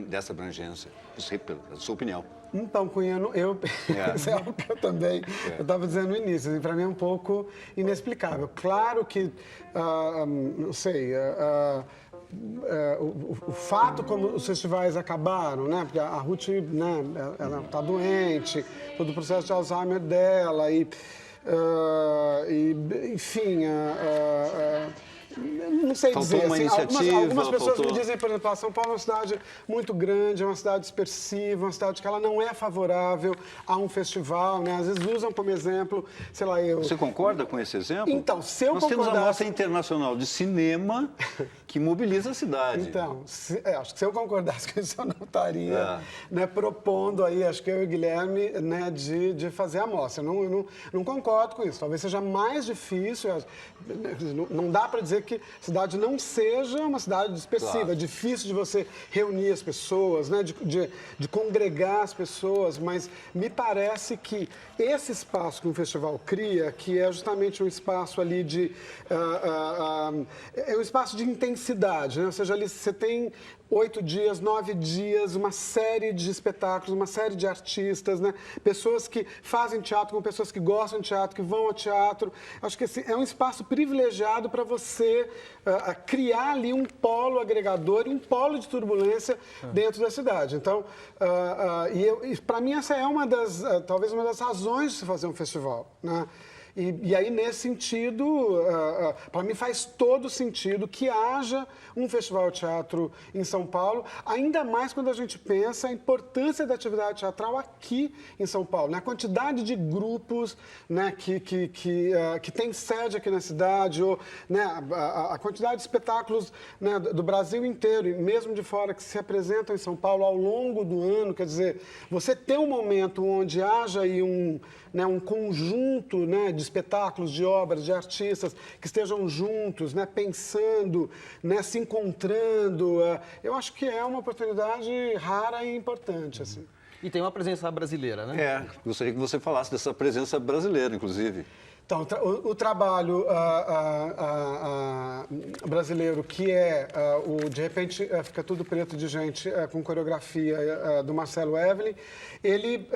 dessa abrangência? A sua opinião. Então, Cunha, isso é algo que eu também estava dizendo no início, assim, para mim é um pouco inexplicável. Claro que, não sei... o fato como os festivais acabaram, né? Porque a Ruth, né, ela está doente, todo o processo de Alzheimer dela enfim, não sei dizer. Uma iniciativa, algumas pessoas me dizem, por exemplo, São Paulo é uma cidade muito grande, é uma cidade dispersiva, uma cidade que ela não é favorável a um festival, né? Às vezes usam como exemplo, sei lá, Você concorda com esse exemplo? Então, se eu Nós temos a Mostra Internacional de Cinema que mobiliza a cidade. Então, acho que se eu concordasse com isso, eu não estaria né, propondo aí, acho que eu e o Guilherme, né, de fazer a mostra. Eu não concordo com isso. Talvez seja mais difícil, não dá para dizer que a cidade não seja uma cidade dispersiva. Claro. É difícil de você reunir as pessoas, né, de congregar as pessoas, mas me parece que esse espaço que um festival cria, que é justamente um espaço ali é um espaço de intensidade, né? Ou seja, ali você tem 8 dias, 9 dias, uma série de espetáculos, uma série de artistas, né? Pessoas que fazem teatro com pessoas que gostam de teatro, que vão ao teatro. Acho que assim, é um espaço privilegiado para você criar ali um polo agregador e um polo de turbulência dentro da cidade. Então, para mim, essa é talvez uma das razões de se fazer um festival, né? E aí, nesse sentido, para mim faz todo sentido que haja um festival de teatro em São Paulo, ainda mais quando a gente pensa a importância da atividade teatral aqui em São Paulo, né? A quantidade de grupos, né, que tem sede aqui na cidade, ou, né, a quantidade de espetáculos, né, do Brasil inteiro, e mesmo de fora, que se apresentam em São Paulo ao longo do ano. Quer dizer, você ter um momento onde haja aí um conjunto, né, de espetáculos, de obras, de artistas que estejam juntos, né, pensando, né, se encontrando. Eu acho que é uma oportunidade rara e importante, assim. E tem uma presença brasileira, né? Gostaria que você falasse dessa presença brasileira, inclusive. Então, o trabalho brasileiro, que é De repente fica tudo preto de gente, com coreografia do Marcelo Evelyn, ele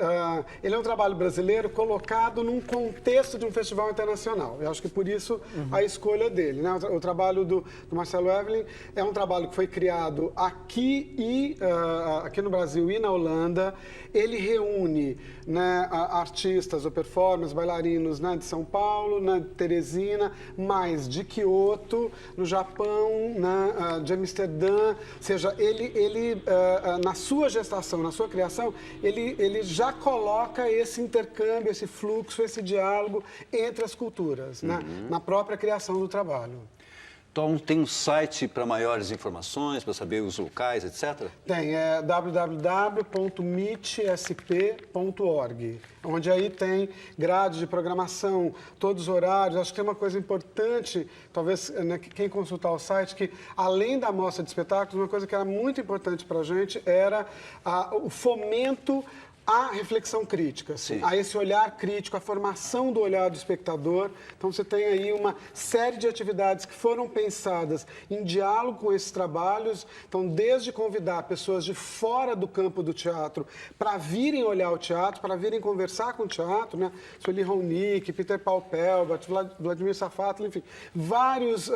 é um trabalho brasileiro colocado num contexto de um festival internacional. Eu acho que por isso a escolha dele, né? O trabalho do Marcelo Evelyn é um trabalho que foi criado aqui no Brasil e na Holanda. Ele reúne, né, artistas ou performers, bailarinos, né, de São Paulo, né, de Teresina, mais de Kyoto, no Japão, né, de Amsterdã. Ou seja, ele na sua gestação, na sua criação, ele já coloca esse intercâmbio, esse fluxo, esse diálogo entre as culturas, né, na própria criação do trabalho. Então, tem um site para maiores informações, para saber os locais, etc? Tem, é www.mitsp.org, onde aí tem grade de programação, todos os horários. Acho que tem uma coisa importante, talvez, né, quem consultar o site, que além da mostra de espetáculos, uma coisa que era muito importante para a gente era o fomento a reflexão crítica, assim, a esse olhar crítico, a formação do olhar do espectador. Então, você tem aí uma série de atividades que foram pensadas em diálogo com esses trabalhos. Então, desde convidar pessoas de fora do campo do teatro para virem olhar o teatro, para virem conversar com o teatro, né? Sueli Ronick, Peter Paul Pelbat, Vladimir Safatli, enfim, várias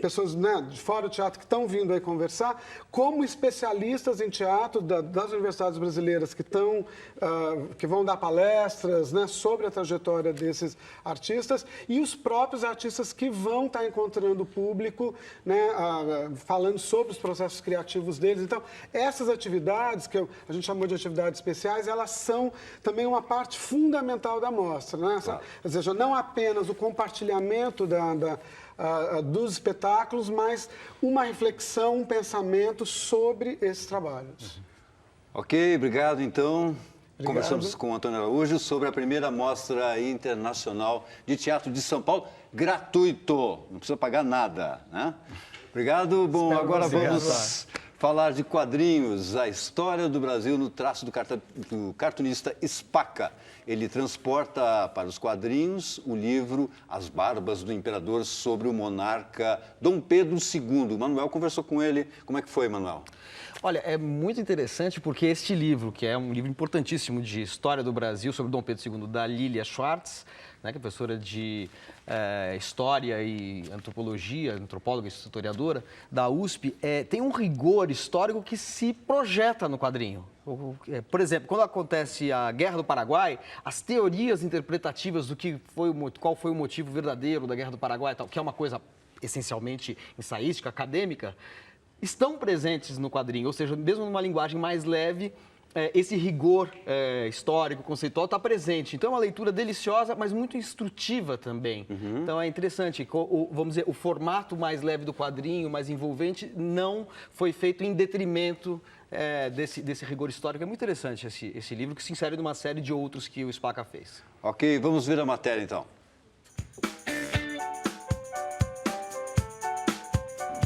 pessoas, né, de fora do teatro que estão vindo aí conversar, como especialistas em teatro das universidades brasileiras que vão dar palestras, né, sobre a trajetória desses artistas, e os próprios artistas que vão estar encontrando o público, né, falando sobre os processos criativos deles. Então, essas atividades, que a gente chamou de atividades especiais, elas são também uma parte fundamental da mostra, né? Claro. Ou seja, não apenas o compartilhamento dos espetáculos, mas uma reflexão, um pensamento sobre esses trabalhos. Ok, obrigado então. Conversamos com o Antônio Araújo sobre a primeira Mostra Internacional de Teatro de São Paulo, gratuito, não precisa pagar nada, né? Obrigado. Bom, agora vamos falar de quadrinhos, a história do Brasil no traço do cartunista Spaca. Ele transporta para os quadrinhos o livro As Barbas do Imperador, sobre o monarca Dom Pedro II. O Manuel conversou com ele. Como é que foi, Manuel? Olha, é muito interessante porque este livro, que é um livro importantíssimo de história do Brasil, sobre Dom Pedro II, da Lilia Schwartz, né, que é professora de História e Antropologia, antropóloga e historiadora, da USP, tem um rigor histórico que se projeta no quadrinho. Por exemplo, quando acontece a Guerra do Paraguai, as teorias interpretativas do que qual foi o motivo verdadeiro da Guerra do Paraguai, tal, que é uma coisa essencialmente ensaística, acadêmica, estão presentes no quadrinho, ou seja, mesmo numa linguagem mais leve, esse rigor histórico, conceitual está presente. Então é uma leitura deliciosa, mas muito instrutiva também. Uhum. Então é interessante, vamos dizer, o formato mais leve do quadrinho, mais envolvente, não foi feito em detrimento desse rigor histórico. É muito interessante esse livro, que se insere numa série de outros que o Spaca fez. Ok, vamos ver a matéria então.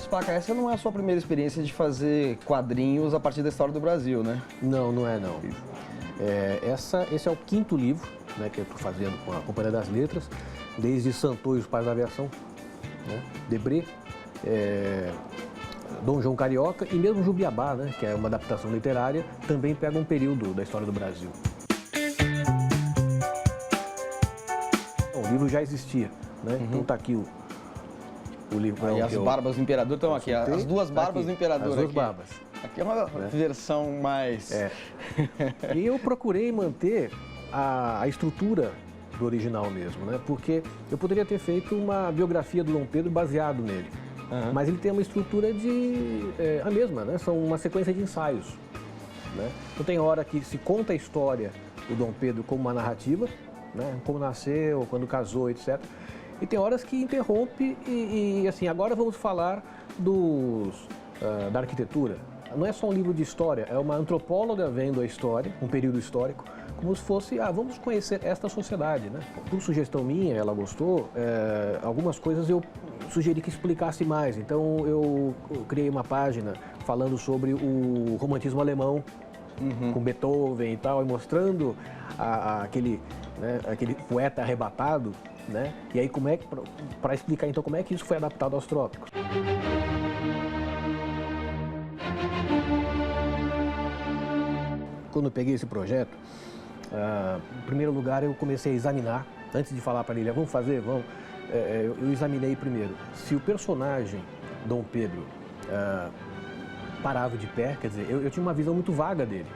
Spaca, essa não é a sua primeira experiência de fazer quadrinhos a partir da história do Brasil, né? Não, não é não. Esse é o quinto livro, né, que eu estou fazendo com a Companhia das Letras, desde Santô e os Pais da Aviação, né, Debré, Dom João Carioca e mesmo Jubiabá, né, que é uma adaptação literária, também pega um período da história do Brasil. O livro já existia, né? Uhum. Então está aqui o livro. Aí as barbas do imperador estão aqui, as duas barbas do imperador. As duas barbas. Aqui é uma versão mais... E eu procurei manter a estrutura do original mesmo, né? Porque eu poderia ter feito uma biografia do Dom Pedro baseado nele. Uhum. Mas ele tem uma estrutura a mesma, né? São uma sequência de ensaios, né? Então tem hora que se conta a história do Dom Pedro como uma narrativa, né? Como nasceu, quando casou, etc. E tem horas que interrompe e assim, agora vamos falar da arquitetura. Não é só um livro de história, é uma antropóloga vendo a história, um período histórico, como se fosse, vamos conhecer esta sociedade, né? Por sugestão minha, ela gostou, algumas coisas eu sugeri que explicasse mais. Então eu criei uma página falando sobre o romantismo alemão, com Beethoven e tal, e mostrando aquele poeta arrebatado, né? E aí para explicar então como é que isso foi adaptado aos trópicos. Quando eu peguei esse projeto, em primeiro lugar eu comecei a examinar, antes de falar para ele, vamos fazer, vamos, eu examinei primeiro se o personagem Dom Pedro parava de pé, quer dizer, eu tinha uma visão muito vaga dele.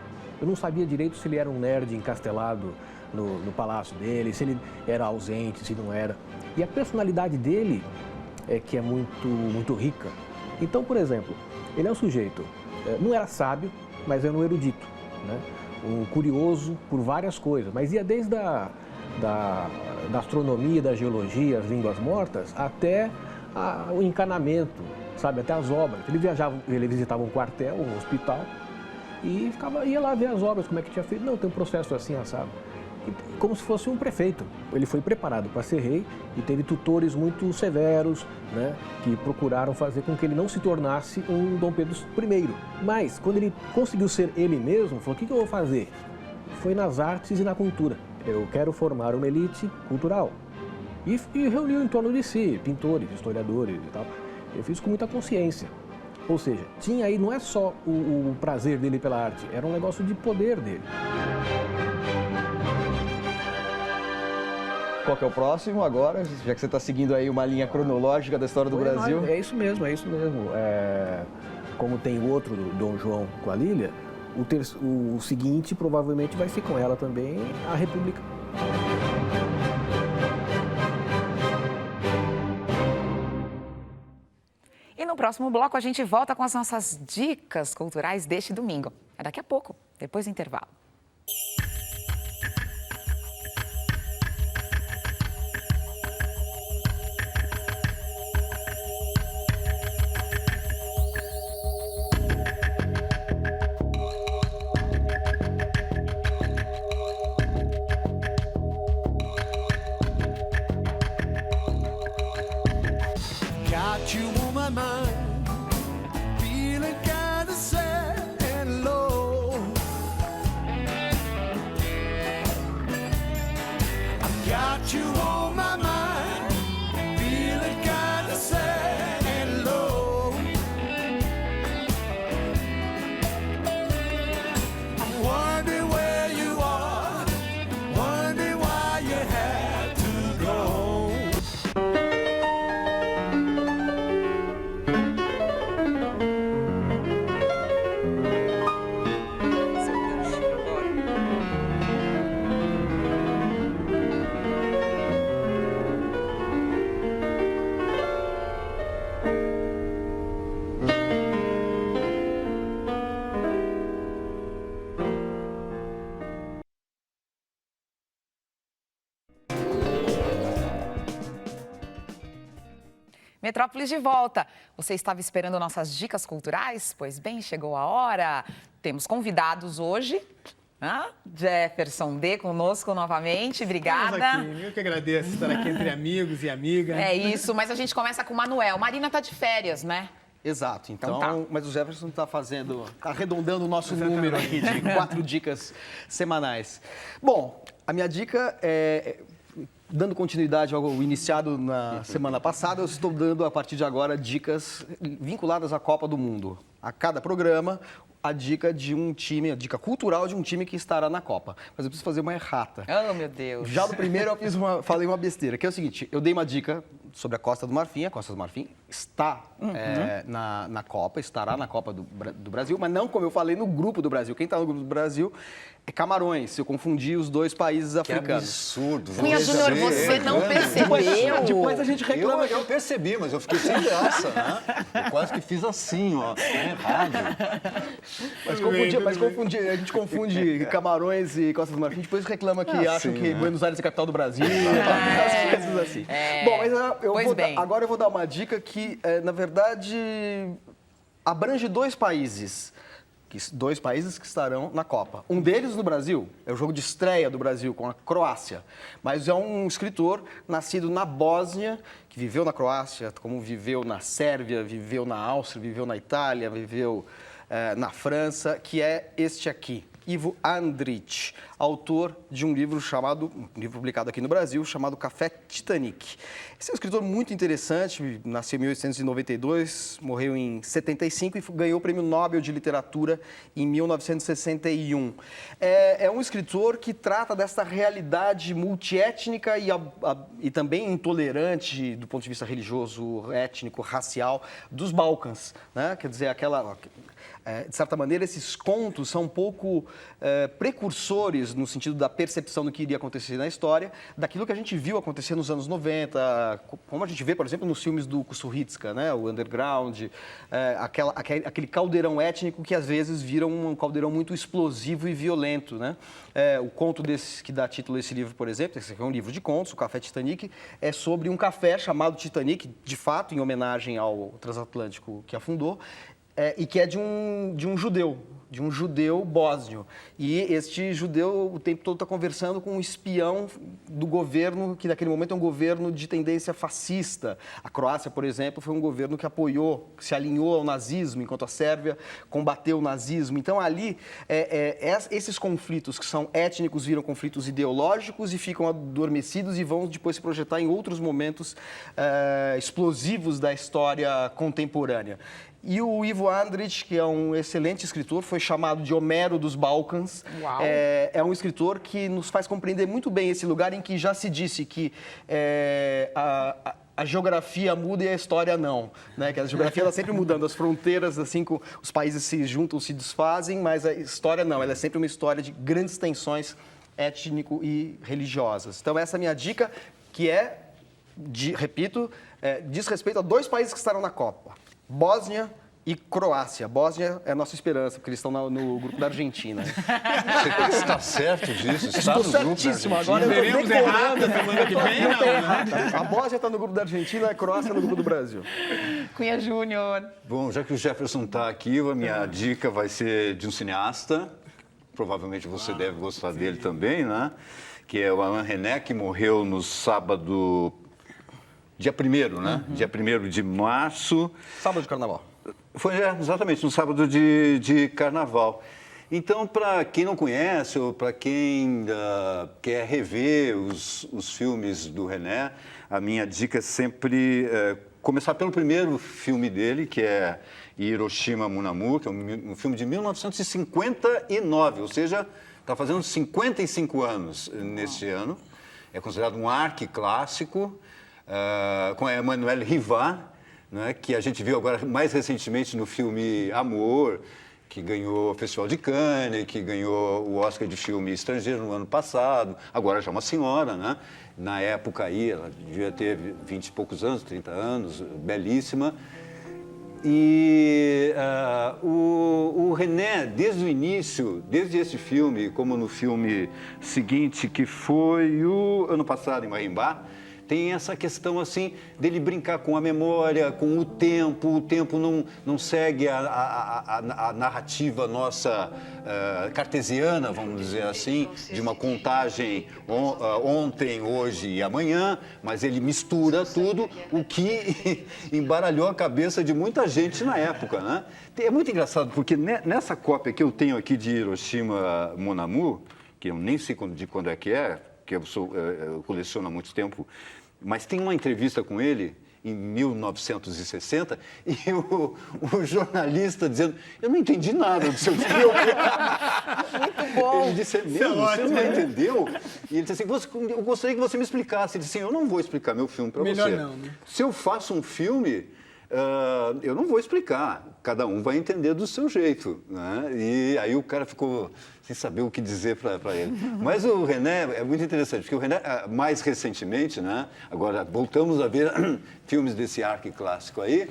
Eu não sabia direito se ele era um nerd encastelado no palácio dele, se ele era ausente, se não era. E a personalidade dele que é muito rica. Então, por exemplo, ele é um sujeito, não era sábio, mas era um erudito, né? Um curioso por várias coisas, mas ia desde da astronomia, da geologia, as línguas mortas, até o encanamento, sabe, até as obras. Ele visitava um quartel, um hospital, e ia lá ver as obras, como é que tinha feito. Não, tem um processo assim, assado. Como se fosse um prefeito. Ele foi preparado para ser rei e teve tutores muito severos, né, que procuraram fazer com que ele não se tornasse um Dom Pedro I. Mas, quando ele conseguiu ser ele mesmo, falou, o que eu vou fazer? foi nas artes e na cultura. Eu quero formar uma elite cultural. E reuniu em torno de si pintores, historiadores e tal. Eu fiz com muita consciência. Ou seja, tinha aí, não é só o prazer dele pela arte, era um negócio de poder dele. Qual que é o próximo agora, já que você está seguindo aí uma linha cronológica da história do Brasil? É isso mesmo, é isso mesmo. Como tem o outro do Dom João com a Lília, o seguinte provavelmente vai ser com ela também, a República. E no próximo bloco a gente volta com as nossas dicas culturais deste domingo. É daqui a pouco, depois do intervalo. Got you on my mind, feeling kinda sad and low. I've got you on my mind, feeling kinda sad and low. I'm wondering where you are, wondering why you had to go. Metrópolis de volta. Você estava esperando nossas dicas culturais? Pois bem, chegou a hora. Temos convidados hoje. Jefferson D conosco novamente. Obrigada. Aqui. Eu que agradeço estar aqui entre amigos e amigas. É isso, mas a gente começa com o Manuel. Marina tá de férias, né? Exato, então tá. Mas o Jefferson está arredondando o nosso número aqui de 4 dicas semanais. Bom, a minha dica é, dando continuidade ao iniciado na semana passada, eu estou dando a partir de agora dicas vinculadas à Copa do Mundo. A cada programa, a dica de um time, a dica cultural de um time que estará na Copa. Mas eu preciso fazer uma errata. Oh, meu Deus. Já no primeiro eu falei uma besteira, que é o seguinte, eu dei uma dica sobre a Costa do Marfim. A Costa do Marfim está na Copa, estará na Copa do Brasil, mas não como eu falei no grupo do Brasil. Quem está no grupo do Brasil é Camarões. Eu confundi os dois países africanos. Que absurdo. Cunha Júnior, você não percebeu? Depois a gente reclama. Eu percebi, mas eu fiquei sem graça, né? Eu quase que fiz assim, ó. É errado. Mas a gente confunde Camarões e Costa do Marfim, depois reclama que acham que Buenos Aires é a capital do Brasil, as coisas assim. Bom, mas agora eu vou dar uma dica que, na verdade, abrange dois países que estarão na Copa. Um deles no Brasil, é o jogo de estreia do Brasil com a Croácia, mas é um escritor nascido na Bósnia, que viveu na Croácia, como viveu na Sérvia, viveu na Áustria, viveu na Itália, viveu na França, que é este aqui, Ivo Andrić, autor de um livro publicado aqui no Brasil, chamado Café Titanic. Esse é um escritor muito interessante, nasceu em 1892, morreu em 75 e ganhou o Prêmio Nobel de Literatura em 1961. É um escritor que trata dessa realidade multiétnica e também intolerante do ponto de vista religioso, étnico, racial dos Balcãs, né? Quer dizer, de certa maneira, esses contos são um pouco precursores no sentido da percepção do que iria acontecer na história, daquilo que a gente viu acontecer nos anos 90, como a gente vê, por exemplo, nos filmes do Kusturicka, né? O Underground, aquele caldeirão étnico que às vezes vira um caldeirão muito explosivo e violento, né? O conto que dá título a esse livro, por exemplo, esse aqui é um livro de contos, o Café Titanic, é sobre um café chamado Titanic, de fato, em homenagem ao transatlântico que afundou. e que é de um judeu bósnio. E este judeu o tempo todo está conversando com um espião do governo, que naquele momento é um governo de tendência fascista. A Croácia, por exemplo, foi um governo que apoiou, que se alinhou ao nazismo, enquanto a Sérvia combateu o nazismo. Então, ali, esses conflitos que são étnicos viram conflitos ideológicos e ficam adormecidos e vão depois se projetar em outros momentos explosivos da história contemporânea. E o Ivo Andrić, que é um excelente escritor, foi chamado de Homero dos Balcãs. É um escritor que nos faz compreender muito bem esse lugar em que já se disse que a geografia muda e a história não, né? Que a geografia está sempre mudando, as fronteiras, assim, os países se juntam, se desfazem, mas a história não, ela é sempre uma história de grandes tensões étnico e religiosas. Então, essa é a minha dica, que diz respeito a 2 países que estarão na Copa. Bósnia e Croácia. Bósnia é a nossa esperança, porque eles estão no grupo da Argentina. Você está certo disso? Está no certíssimo. Agora veremos errado semana que vem, não tem errado. A Bósnia está no grupo da Argentina, a Croácia no grupo do Brasil. Cunha Júnior. Bom, já que o Jefferson está aqui, a minha dica vai ser de um cineasta. Provavelmente você deve gostar dele também, né? Que é o Alain Resnais, que morreu no sábado... Dia 1º, né? Dia 1º de março. Sábado de Carnaval. Foi, exatamente, no sábado de Carnaval. Então, para quem não conhece ou para quem quer rever os filmes do Resnais, a minha dica é sempre começar pelo primeiro filme dele, que é Hiroshima, Mon Amour, que é um filme de 1959, ou seja, está fazendo 55 anos neste ano. É considerado um arquiclássico. Com a Emmanuelle Rivat, né, que a gente viu agora mais recentemente no filme Amor, que ganhou o Festival de Cannes, que ganhou o Oscar de filme estrangeiro no ano passado, agora já é uma senhora, né? Na época aí, ela devia ter 20 e poucos anos, 30 anos, belíssima. E o Resnais, desde o início, desde esse filme, como no filme seguinte, que foi o ano passado em Marimbá, tem essa questão, assim, dele brincar com a memória, com o tempo não segue a narrativa nossa cartesiana, vamos dizer assim, de uma contagem ontem, hoje e amanhã, mas ele mistura tudo, o que embaralhou a cabeça de muita gente na época, né? É muito engraçado, porque nessa cópia que eu tenho aqui de Hiroshima, Mon Amour, que eu nem sei de quando é, que eu coleciono há muito tempo, mas tem uma entrevista com ele em 1960 e o jornalista dizendo: eu não entendi nada do seu filme. Muito bom. Ele disse: você não entendeu? E ele disse assim: eu gostaria que você me explicasse. Ele disse assim: eu não vou explicar meu filme para você. Melhor não, né? Se eu faço um filme, eu não vou explicar. Cada um vai entender do seu jeito, né? E aí o cara ficou sem saber o que dizer para ele. Mas o Resnais é muito interessante, porque o Resnais, mais recentemente, né? Agora voltamos a ver filmes desse arquiclássico aí,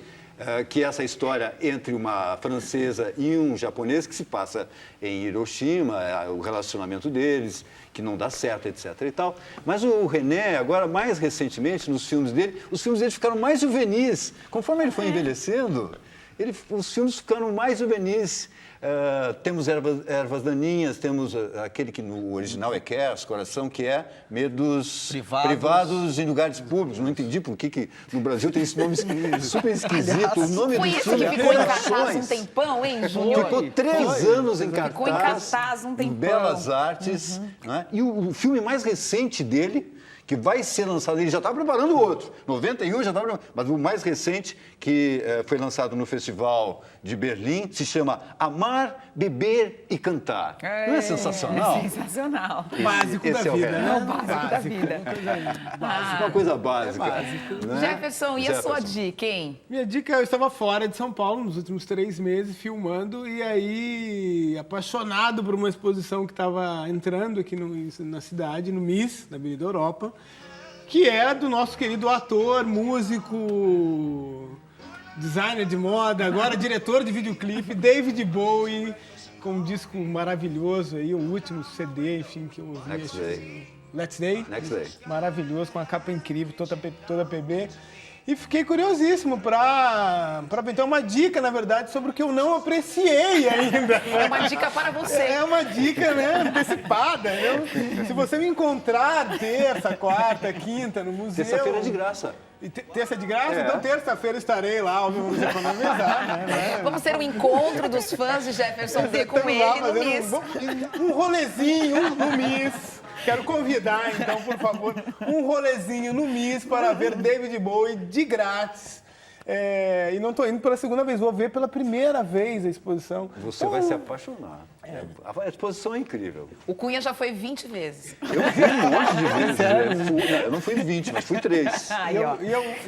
que é essa história entre uma francesa e um japonês que se passa em Hiroshima, o relacionamento deles, que não dá certo, etc. e tal. Mas o Resnais, agora mais recentemente, nos filmes dele, os filmes dele ficaram mais juvenis. Conforme ele foi envelhecendo, os filmes ficaram mais juvenis. Temos Ervas Daninhas, temos aquele que no original é Cares, Coração, que é Medos Privados em Lugares Públicos. Não entendi por que no Brasil tem esse nome super esquisito. O nome Foi do esse filme que ficou em cartaz um tempão, hein, Júnior? Ficou 3 anos em cartaz. Ficou em cartaz um tempão. Em Belas Artes. Né? E o filme mais recente dele, que vai ser lançado, ele já está preparando outro. 91 já está preparando, mas o mais recente, que foi lançado no Festival de Berlim, se chama Amar, Beber e Cantar. Não é sensacional? É sensacional. Básico da vida, né? É o básico da vida. Uma coisa básica. Né? Jefferson, e a sua dica, hein? Minha dica, eu estava fora de São Paulo nos últimos 3 meses, filmando, e aí, apaixonado por uma exposição que estava entrando aqui na cidade, no MIS, na Avenida Europa, que é do nosso querido ator, músico, designer de moda, agora diretor de videoclipe, David Bowie, com um disco maravilhoso aí, o último CD, enfim, que eu ouvi. Next Day. Let's Day. Next Day. Maravilhoso, com uma capa incrível, toda PB. E fiquei curiosíssimo para então uma dica, na verdade, sobre o que eu não apreciei ainda. Né? É uma dica para você. É uma dica, né, antecipada. Se você me encontrar terça, quarta, quinta no museu... Terça-feira é de graça. Terça é de graça? Então terça-feira estarei lá, vamos economizar, né? Vamos ter um encontro dos fãs de Jefferson D com ele no Miss. Um rolezinho no Miss. Quero convidar, então, por favor, um rolezinho no Miss para ver David Bowie de grátis. E não estou indo pela segunda vez, vou ver pela primeira vez a exposição. Você vai se apaixonar. A exposição é incrível. O Cunha já foi 20 vezes. Eu fui um monte de vezes. Eu não fui 20, mas fui 3.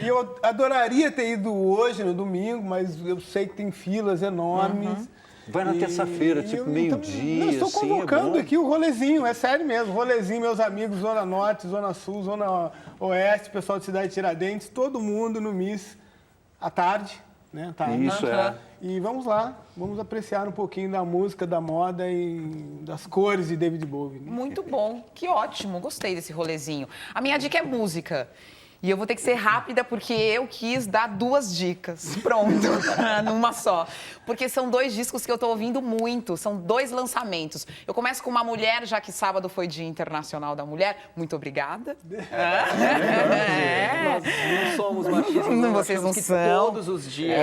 E eu adoraria ter ido hoje, no domingo, mas eu sei que tem filas enormes. Vai na terça-feira, tipo meio-dia. Estou convocando aqui o rolezinho, é sério mesmo. Rolezinho, meus amigos, Zona Norte, Zona Sul, Zona Oeste, pessoal de Cidade Tiradentes, todo mundo no Miss à tarde, né? Isso, E vamos lá, vamos apreciar um pouquinho da música, da moda e das cores de David Bowie. Muito bom, que ótimo, gostei desse rolezinho. A minha dica é música. E eu vou ter que ser rápida porque eu quis dar 2 dicas. Pronto, numa só. Porque são 2 discos que eu tô ouvindo muito, são 2 lançamentos. Eu começo com uma mulher, já que sábado foi Dia Internacional da Mulher. Muito obrigada. Nós não somos machistas. Não, vocês não são. Todos os dias.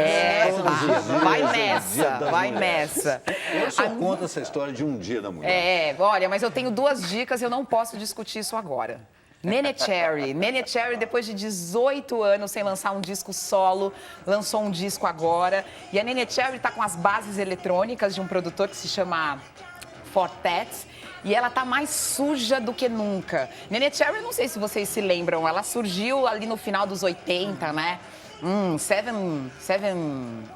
Vai nessa. Eu só conto essa história de um dia da mulher. Olha, mas eu tenho 2 dicas e eu não posso discutir isso agora. Neneh Cherry. Neneh Cherry, depois de 18 anos sem lançar um disco solo, lançou um disco agora. E a Neneh Cherry está com as bases eletrônicas de um produtor que se chama Fortet. E ela tá mais suja do que nunca. Neneh Cherry, não sei se vocês se lembram, ela surgiu ali no final dos 80, né?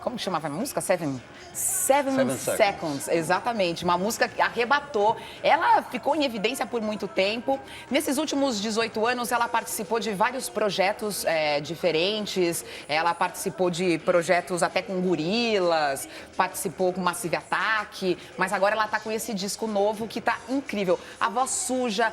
Como que chamava a música? Seven Seconds, exatamente. Uma música que arrebatou. Ela ficou em evidência por muito tempo. Nesses últimos 18 anos, ela participou de vários projetos diferentes. Ela participou de projetos até com Gorillaz, participou com Massive Attack, mas agora ela tá com esse disco novo que tá incrível. A voz suja,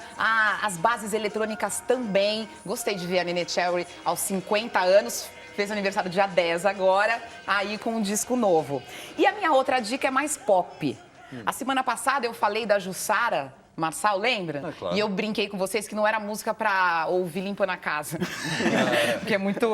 as bases eletrônicas também. Gostei de ver a Neneh Cherry aos 50 anos. Fez aniversário dia 10 agora, aí com um disco novo. E a minha outra dica é mais pop. A semana passada eu falei da Jussara Marçal, lembra? Claro. E eu brinquei com vocês que não era música pra ouvir limpando a casa. Porque é muito...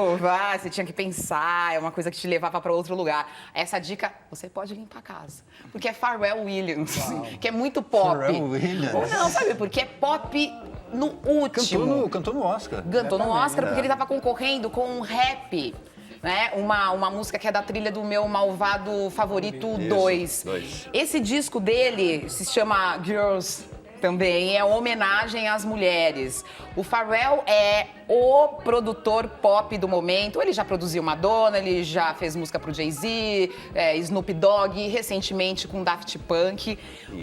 você tinha que pensar, é uma coisa que te levava pra outro lugar. Essa dica, você pode limpar a casa. Porque é Pharrell Williams, que é muito pop. Pharrell Williams? Não, sabe? Porque é pop no último. Cantou no Oscar. Cantou no Oscar porque ele estava concorrendo com um rap. Né? Uma música que é da trilha do meu Malvado Favorito 2. Esse disco dele se chama Girls também, é uma homenagem às mulheres. O Pharrell é o produtor pop do momento. Ele já produziu Madonna, ele já fez música pro Jay-Z, Snoop Dogg, recentemente com Daft Punk.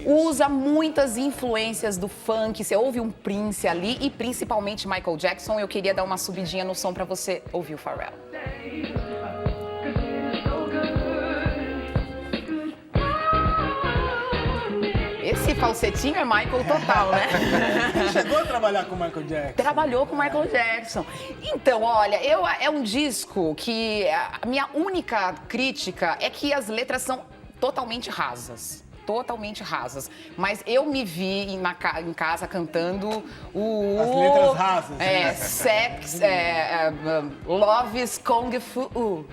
Usa muitas influências do funk. Você ouve um Prince ali e principalmente Michael Jackson. Eu queria dar uma subidinha no som para você ouvir o Pharrell. Esse falsetinho é Michael total, né? Chegou a trabalhar com o Michael Jackson? Trabalhou com o Michael Jackson. Então, olha, é um disco que a minha única crítica é que as letras são totalmente rasas. Totalmente rasas. Mas eu me vi em casa cantando as letras rasas. Sex, Love is Kung Fu. Kung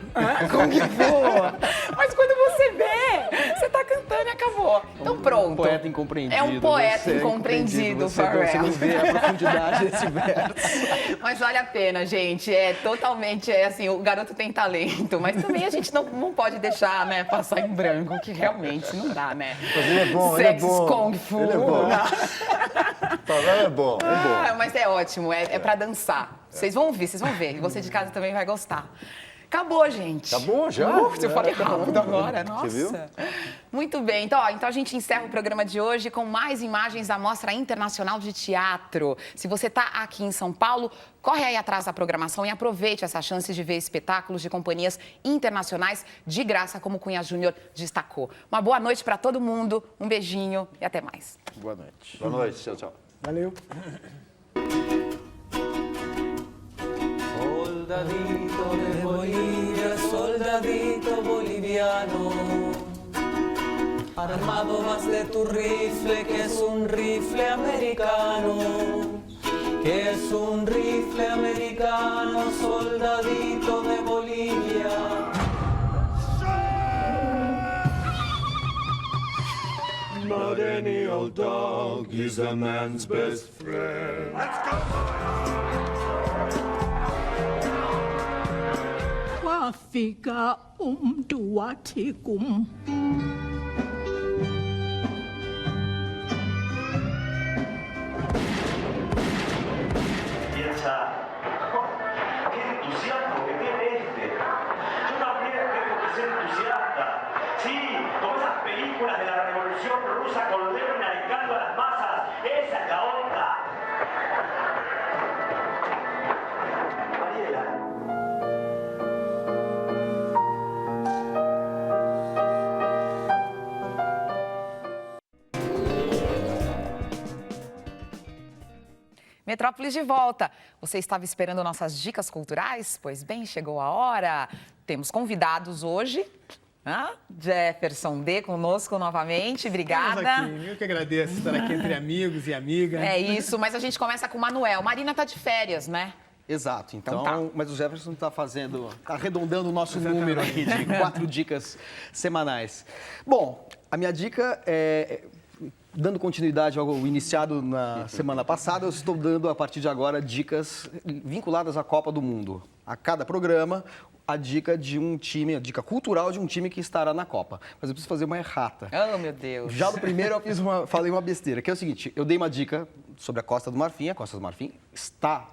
Fu. Mas quando você vê, você tá cantando e acabou. Então pronto. Um poeta incompreendido. É um poeta incompreendido, Pharrell. Você não vê a profundidade desse verso. Mas vale a pena, gente. Totalmente, assim, o garoto tem talento. Mas também a gente não pode deixar, né, passar em branco, que realmente não dá, né? Mas ele é bom, Sex, Kung Fu. Ele é bom. É bom. Mas é ótimo, é pra dançar. Vocês vão ouvir, vocês vão ver. E você de casa também vai gostar. Acabou, gente. Tá bom já? Eu falei rápido agora, nossa. Você viu? Muito bem, então a gente encerra o programa de hoje com mais imagens da Mostra Internacional de Teatro. Se você está aqui em São Paulo, corre aí atrás da programação e aproveite essa chance de ver espetáculos de companhias internacionais de graça, como o Cunha Júnior destacou. Uma boa noite para todo mundo, um beijinho e até mais. Boa noite. Boa noite, tchau. Valeu. Soldadito de Bolivia, soldadito boliviano, armado vas de tu rifle, que es un rifle americano, que es un rifle americano, soldadito de Bolivia. Not any old dog is a man's best friend. Let's go! Wafika umntu wathi kum. Piensa, qué entusiasmo que tiene este. Yo también tengo que ser entusiasta. Sí, como esas películas de la Revolución Rusa con Lenin arengando a las masas. Esa es la onda. Mariela. Metrópolis de volta. Você estava esperando nossas dicas culturais? Pois bem, chegou a hora. Temos convidados hoje. Jefferson D conosco novamente. Obrigada. Aqui. Eu que agradeço estar aqui entre amigos e amigas. É isso, mas a gente começa com o Manuel. Marina tá de férias, né? Exato, então tá. Mas o Jefferson está arredondando o nosso número aqui de 4 dicas semanais. Bom, a minha dica é... Dando continuidade ao iniciado na semana passada, eu estou dando, a partir de agora, dicas vinculadas à Copa do Mundo. A cada programa, a dica de um time, a dica cultural de um time que estará na Copa. Mas eu preciso fazer uma errata. Oh, meu Deus. Já no primeiro eu falei uma besteira, que é o seguinte, eu dei uma dica sobre a Costa do Marfim. A Costa do Marfim está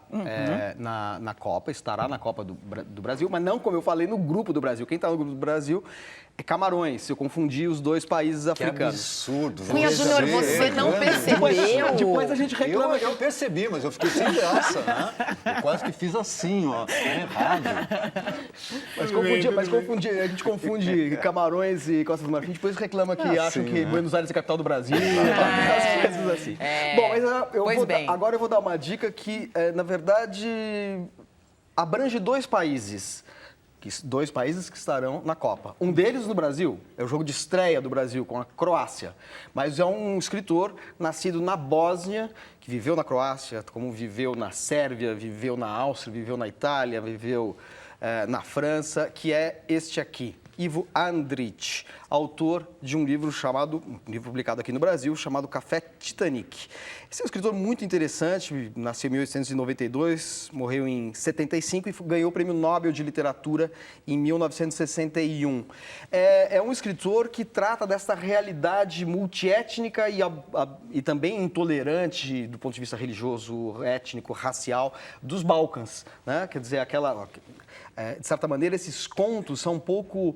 na Copa, estará na Copa do Brasil, mas não como eu falei no Grupo do Brasil. Quem está no Grupo do Brasil é Camarões. Eu confundi os dois países africanos. Que absurdo. Cunha Júnior, você não percebeu? Depois a gente reclama. Eu percebi, mas eu fiquei sem graça, né? Eu quase que fiz assim, ó. Errado. A gente confunde Camarões e Costa do Marfim, depois reclama que acham que Buenos Aires é a capital do Brasil, as coisas assim. Bom, mas agora eu vou dar uma dica que, na verdade, abrange dois países que estarão na Copa. Um deles no Brasil, é o jogo de estreia do Brasil com a Croácia, mas é um escritor nascido na Bósnia, que viveu na Croácia, como viveu na Sérvia, viveu na Áustria, viveu na Itália, viveu na França, que é este aqui, Ivo Andrić, autor de um livro publicado aqui no Brasil, chamado Café Titanic. Esse é um escritor muito interessante, nasceu em 1892, morreu em 75 e ganhou o Prêmio Nobel de Literatura em 1961. É um escritor que trata dessa realidade multiétnica e também intolerante do ponto de vista religioso, étnico, racial, dos Balcãs, né? Quer dizer, de certa maneira, esses contos são um pouco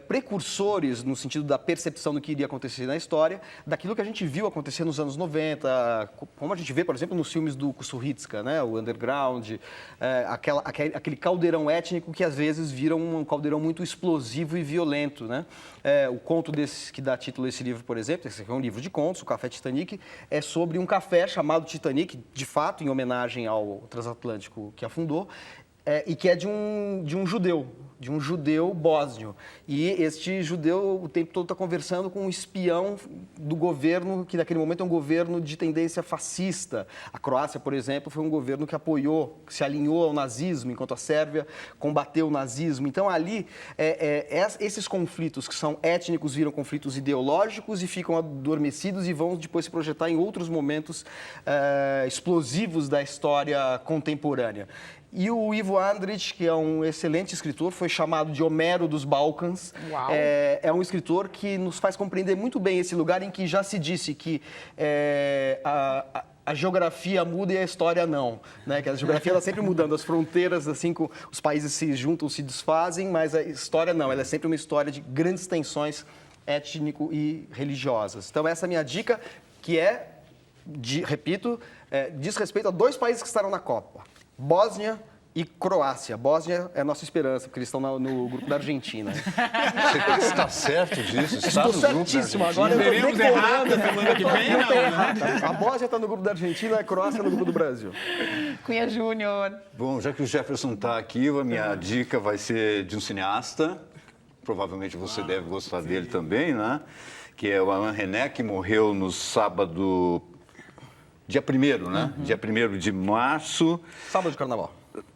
precursores no sentido da percepção do que iria acontecer na história, daquilo que a gente viu acontecer nos anos 90, como a gente vê, por exemplo, nos filmes do Kusturicka, né? O Underground, aquele caldeirão étnico que às vezes vira um caldeirão muito explosivo e violento, né? O conto que dá título a esse livro, por exemplo, esse aqui é um livro de contos, o Café Titanic, é sobre um café chamado Titanic, de fato, em homenagem ao transatlântico que afundou, e que é de um judeu bósnio. E este judeu o tempo todo está conversando com um espião do governo, que naquele momento é um governo de tendência fascista. A Croácia, por exemplo, foi um governo que apoiou, que se alinhou ao nazismo, enquanto a Sérvia combateu o nazismo. Então, ali, esses conflitos que são étnicos viram conflitos ideológicos e ficam adormecidos e vão depois se projetar em outros momentos explosivos da história contemporânea. E o Ivo Andrić, que é um excelente escritor, foi chamado de Homero dos Balcãs. É um escritor que nos faz compreender muito bem esse lugar em que já se disse que a geografia muda e a história não, né? Que a geografia está sempre mudando, as fronteiras, assim, os países se juntam, se desfazem, mas a história não, ela é sempre uma história de grandes tensões étnico e religiosas. Então, essa é a minha dica, que repito, diz respeito a dois países que estarão na Copa. Bósnia e Croácia. Bósnia é a nossa esperança, porque eles estão no grupo da Argentina. Você está certo disso? Estou certíssimo. Agora eu estou decorando. A Bósnia está no grupo da Argentina, a Croácia no grupo do Brasil. Cunha Júnior. Bom, já que o Jefferson está aqui, a minha dica vai ser de um cineasta. Provavelmente você deve gostar dele também, né? Que é o Alain Resnais, que morreu no sábado, dia 1º, né? Dia 1º de março. Sábado de Carnaval.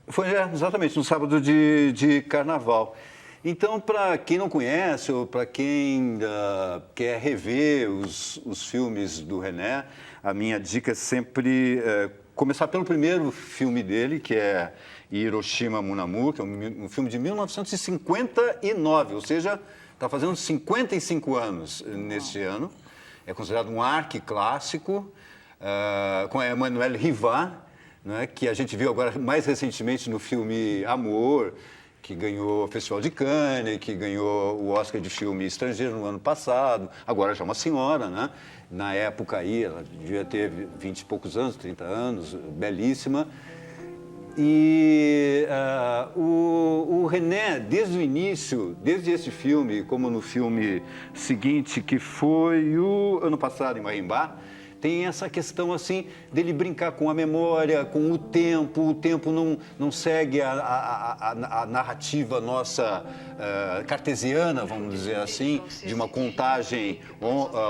Foi exatamente no sábado de Carnaval. Então, para quem não conhece ou para quem quer rever os filmes do Resnais, a minha dica é sempre começar pelo primeiro filme dele, que é Hiroshima Mon Amour, que é um filme de 1959, ou seja, está fazendo 55 anos neste ano. É considerado um arquiclássico, com Emmanuelle Rivat, né, que a gente viu agora mais recentemente no filme Amor, que ganhou o Festival de Cannes, que ganhou o Oscar de filme estrangeiro no ano passado, agora já é uma senhora, né? Na época aí, ela devia ter 20 e poucos anos, 30 anos, belíssima. E o Resnais, desde o início, desde esse filme, como no filme seguinte, que foi o ano passado em Marimbá, tem essa questão assim dele brincar com a memória, com o tempo não segue a narrativa nossa cartesiana, vamos dizer assim, de uma contagem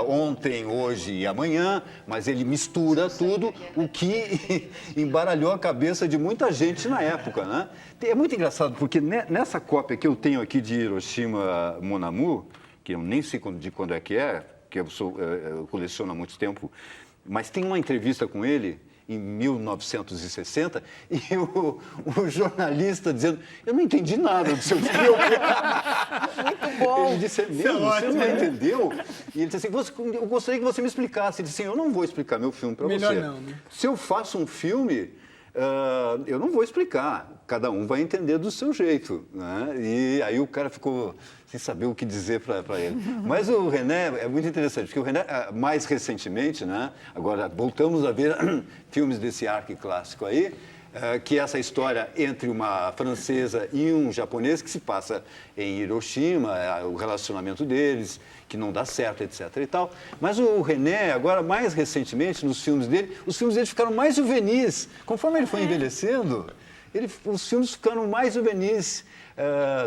ontem, hoje e amanhã, mas ele mistura tudo, o que embaralhou a cabeça de muita gente na época, né? É muito engraçado, porque nessa cópia que eu tenho aqui de Hiroshima Mon Amour, que eu nem sei de quando é, que eu coleciono há muito tempo, mas tem uma entrevista com ele em 1960 e o jornalista dizendo: eu não entendi nada do seu filme. Muito bom. Ele disse: meu, você não entendeu? E ele disse assim: eu gostaria que você me explicasse. Ele disse assim: eu não vou explicar meu filme para você. Melhor não, né? Se eu faço um filme, eu não vou explicar. Cada um vai entender do seu jeito, né? E aí o cara ficou sem saber o que dizer para ele. Mas o Resnais é muito interessante, porque o Resnais, mais recentemente, né? Agora voltamos a ver filmes desse arquiclássico aí, que é essa história entre uma francesa e um japonês que se passa em Hiroshima, o relacionamento deles, que não dá certo, etc. e tal. Mas o Resnais, agora, mais recentemente, os filmes dele ficaram mais juvenis. Conforme ele foi envelhecendo, os filmes ficaram mais juvenis.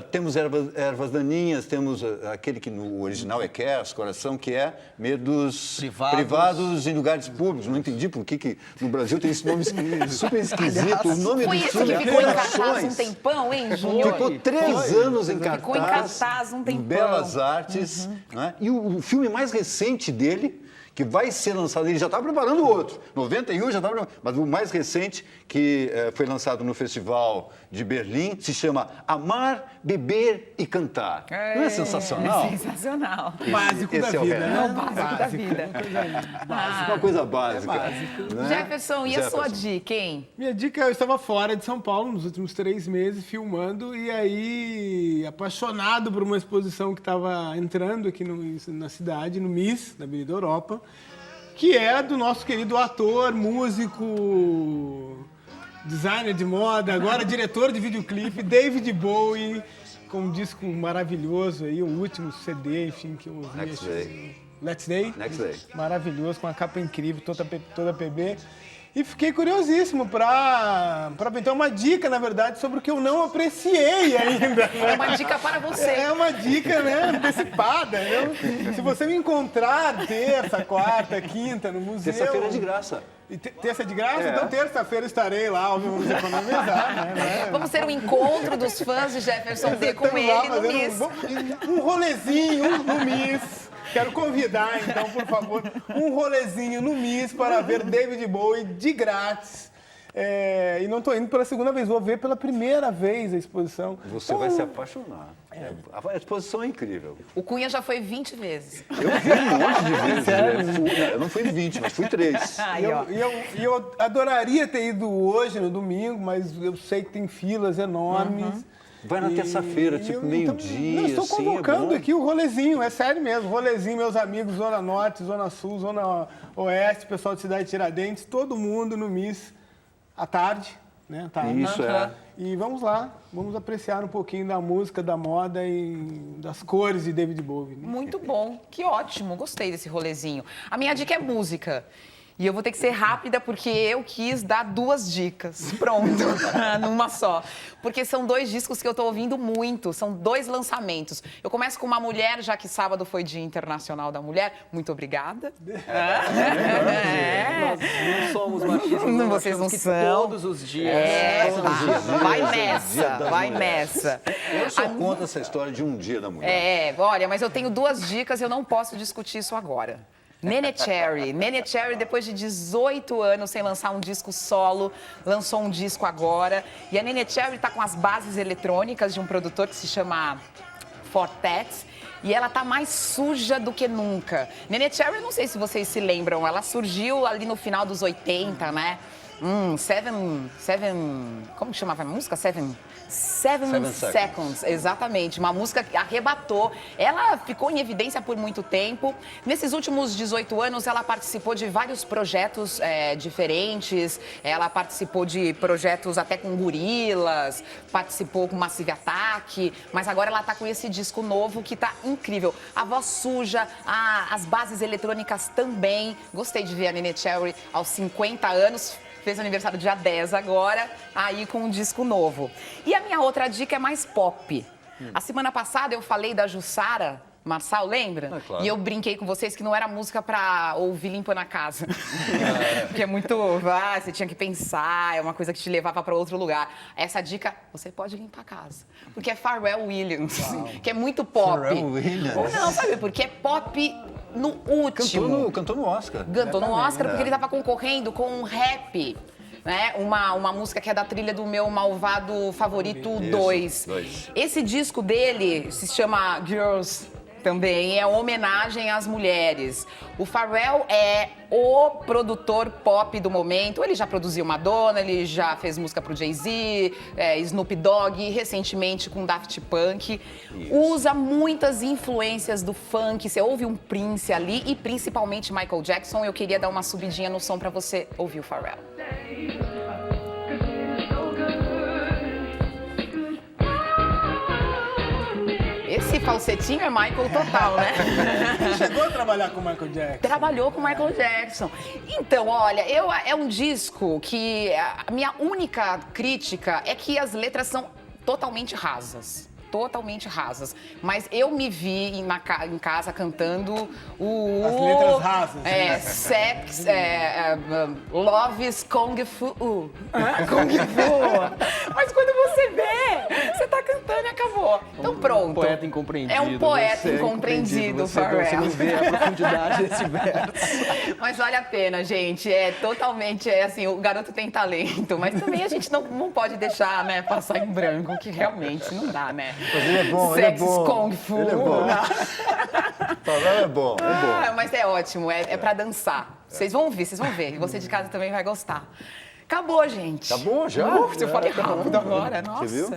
Temos Ervas Daninhas, temos aquele que no original é Cares, Coração, que é Medos privados em lugares públicos. Não entendi por que no Brasil tem esse nome super esquisito. O nome foi do esse filme que ficou em cartaz um tempão, hein, Júnior? Ficou 3 anos em cartaz. Ficou em cartaz um tempão. Em Belas Artes. Né? E o filme mais recente dele, que vai ser lançado, ele já está preparando outro. 91 já está preparando, mas o mais recente, que foi lançado no Festival de Berlim, se chama Amar, Beber e Cantar. Não é sensacional? É sensacional. Básico da vida, né? É o básico da vida. Uma coisa básica. Né? Jefferson, e a sua dica, hein? Minha dica, eu estava fora de São Paulo nos últimos 3 meses, filmando, e aí, apaixonado por uma exposição que estava entrando aqui na cidade, no MIS, na Avenida Europa, que é do nosso querido ator, músico, designer de moda, agora diretor de videoclipe, David Bowie, com um disco maravilhoso aí, o último CD, enfim, que eu ouvi. Next Day. Next Day. Next Day. Maravilhoso, com uma capa incrível, toda PB. E fiquei curiosíssimo para ter uma dica, na verdade, sobre o que eu não apreciei ainda. Né? É uma dica para você. É uma dica, né, antecipada. Se você me encontrar terça, quarta, quinta no museu... Terça-feira é de graça. Terça é de graça? Então terça-feira estarei lá, vamos economizar. Né? Vamos ter um encontro dos fãs de Jefferson D com ele no MIS. Um rolezinho no MIS. Quero convidar, então, por favor, um rolezinho no MIS para ver David Bowie de grátis. E não estou indo pela segunda vez, vou ver pela primeira vez a exposição. Você vai se apaixonar. A exposição é incrível. O Cunha já foi 20 vezes. Eu fui um monte de vezes. Eu não fui 20, mas fui 3. E eu adoraria ter ido hoje, no domingo, mas eu sei que tem filas enormes. Vai na terça-feira, tipo meio-dia. Não, estou convocando aqui o rolezinho, é sério mesmo. Rolezinho, meus amigos, Zona Norte, Zona Sul, Zona Oeste, pessoal de Cidade Tiradentes, todo mundo no MIS à tarde, né? Tá. Isso, é. E vamos lá, vamos apreciar um pouquinho da música, da moda e das cores de David Bowie. Né? Muito bom, que ótimo, gostei desse rolezinho. A minha dica é música. E eu vou ter que ser rápida porque eu quis dar 2 dicas. Pronto, numa só. Porque são 2 discos que eu tô ouvindo muito, são 2 lançamentos. Eu começo com Uma Mulher, já que sábado foi Dia Internacional da Mulher. Muito obrigada. Nós não somos machistas. Não, vocês não são. Todos os dias. Vai nessa, vai nessa. Eu só conto essa história de um dia da mulher. Olha, mas eu tenho 2 dicas, eu não posso discutir isso agora. Neneh Cherry. Neneh Cherry, depois de 18 anos sem lançar um disco solo, lançou um disco agora. E a Neneh Cherry tá com as bases eletrônicas de um produtor que se chama Fortet. E ela tá mais suja do que nunca. Neneh Cherry, não sei se vocês se lembram, ela surgiu ali no final dos 80, né? Como que chamava a música? Seven Seconds, exatamente. Uma música que arrebatou. Ela ficou em evidência por muito tempo. Nesses últimos 18 anos, ela participou de vários projetos diferentes. Ela participou de projetos até com Gorillaz, participou com Massive Attack, mas agora ela tá com esse disco novo que tá incrível. A voz suja, as bases eletrônicas também. Gostei de ver a Neneh Cherry aos 50 anos. Fez aniversário dia 10 agora, aí com um disco novo. E a minha outra dica é mais pop. A semana passada eu falei da Jussara Marçal, lembra? Claro. E eu brinquei com vocês que não era música pra ouvir limpando a casa. Porque é muito... você tinha que pensar, é uma coisa que te levava pra outro lugar. Essa dica, você pode limpar a casa. Porque é Pharrell Williams, que é muito pop. Pharrell Williams? Ou não, sabe? Porque é pop... no último. Cantou no Oscar. Cantou no Oscar porque ele estava concorrendo com um rap, né? Uma música que é da trilha do meu Malvado Favorito 2. Esse disco dele se chama Girls também, é uma homenagem às mulheres. O Pharrell é o produtor pop do momento. Ele já produziu Madonna, ele já fez música pro Jay-Z, Snoop Dogg, recentemente com Daft Punk. Usa muitas influências do funk. Você ouve um Prince ali e principalmente Michael Jackson. Eu queria dar uma subidinha no som para você ouvir o Pharrell. Esse falsetinho é Michael total, né? Chegou a trabalhar com o Michael Jackson? Trabalhou com o Michael Jackson. Então, olha, é um disco que a minha única crítica é que as letras são totalmente rasas. Totalmente rasas. Mas eu me vi em casa cantando as letras rasas. Sex, Love is Kung Fu. Kung Fu. Mas quando você vê, você tá cantando e acabou. Então pronto. Um poeta incompreendido. É um poeta incompreendido, Pharrell. Você não vê a profundidade desse verso. Mas vale a pena, gente. É totalmente, assim, o garoto tem talento. Mas também a gente não pode deixar, né, passar em branco, que realmente não dá, né? Mas ele é bom, Sex, Kung Fu. Ele é bom. Pharrell é bom, é bom. Mas é ótimo, é pra dançar. Vocês vão ouvir, vocês vão ver. E você de casa também vai gostar. Acabou, gente. Acabou já? Eu falei rápido agora, nossa. Você viu?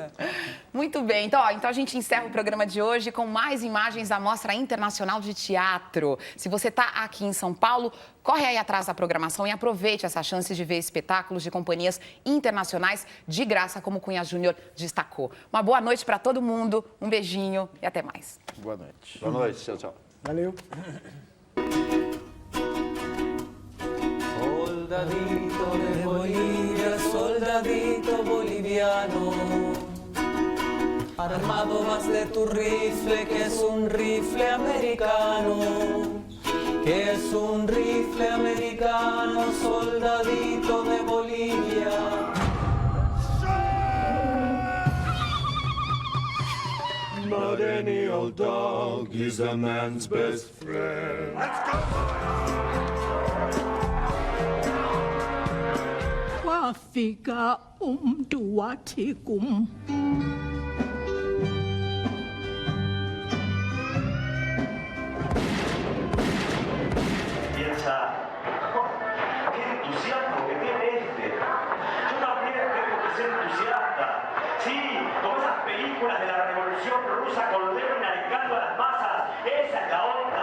Muito bem, então a gente encerra o programa de hoje com mais imagens da Mostra Internacional de Teatro. Se você está aqui em São Paulo, corre aí atrás da programação e aproveite essa chance de ver espetáculos de companhias internacionais de graça, como o Cunha Júnior destacou. Uma boa noite para todo mundo, um beijinho e até mais. Boa noite. Boa noite, tchau, tchau. Valeu. Soldadito de Bolivia, soldadito boliviano, armado vas de tu rifle, que es un rifle americano, que es un rifle americano, soldadito de Bolivia. But any old dog is a man's best friend. Let's go! Wafika umntu wathi kum. Piensa, qué entusiasmo que tiene este. Yo también tengo que ser entusiasta. Sí, como esas películas de la Revolución Rusa con Lenin alentando a las masas. Esa es la onda.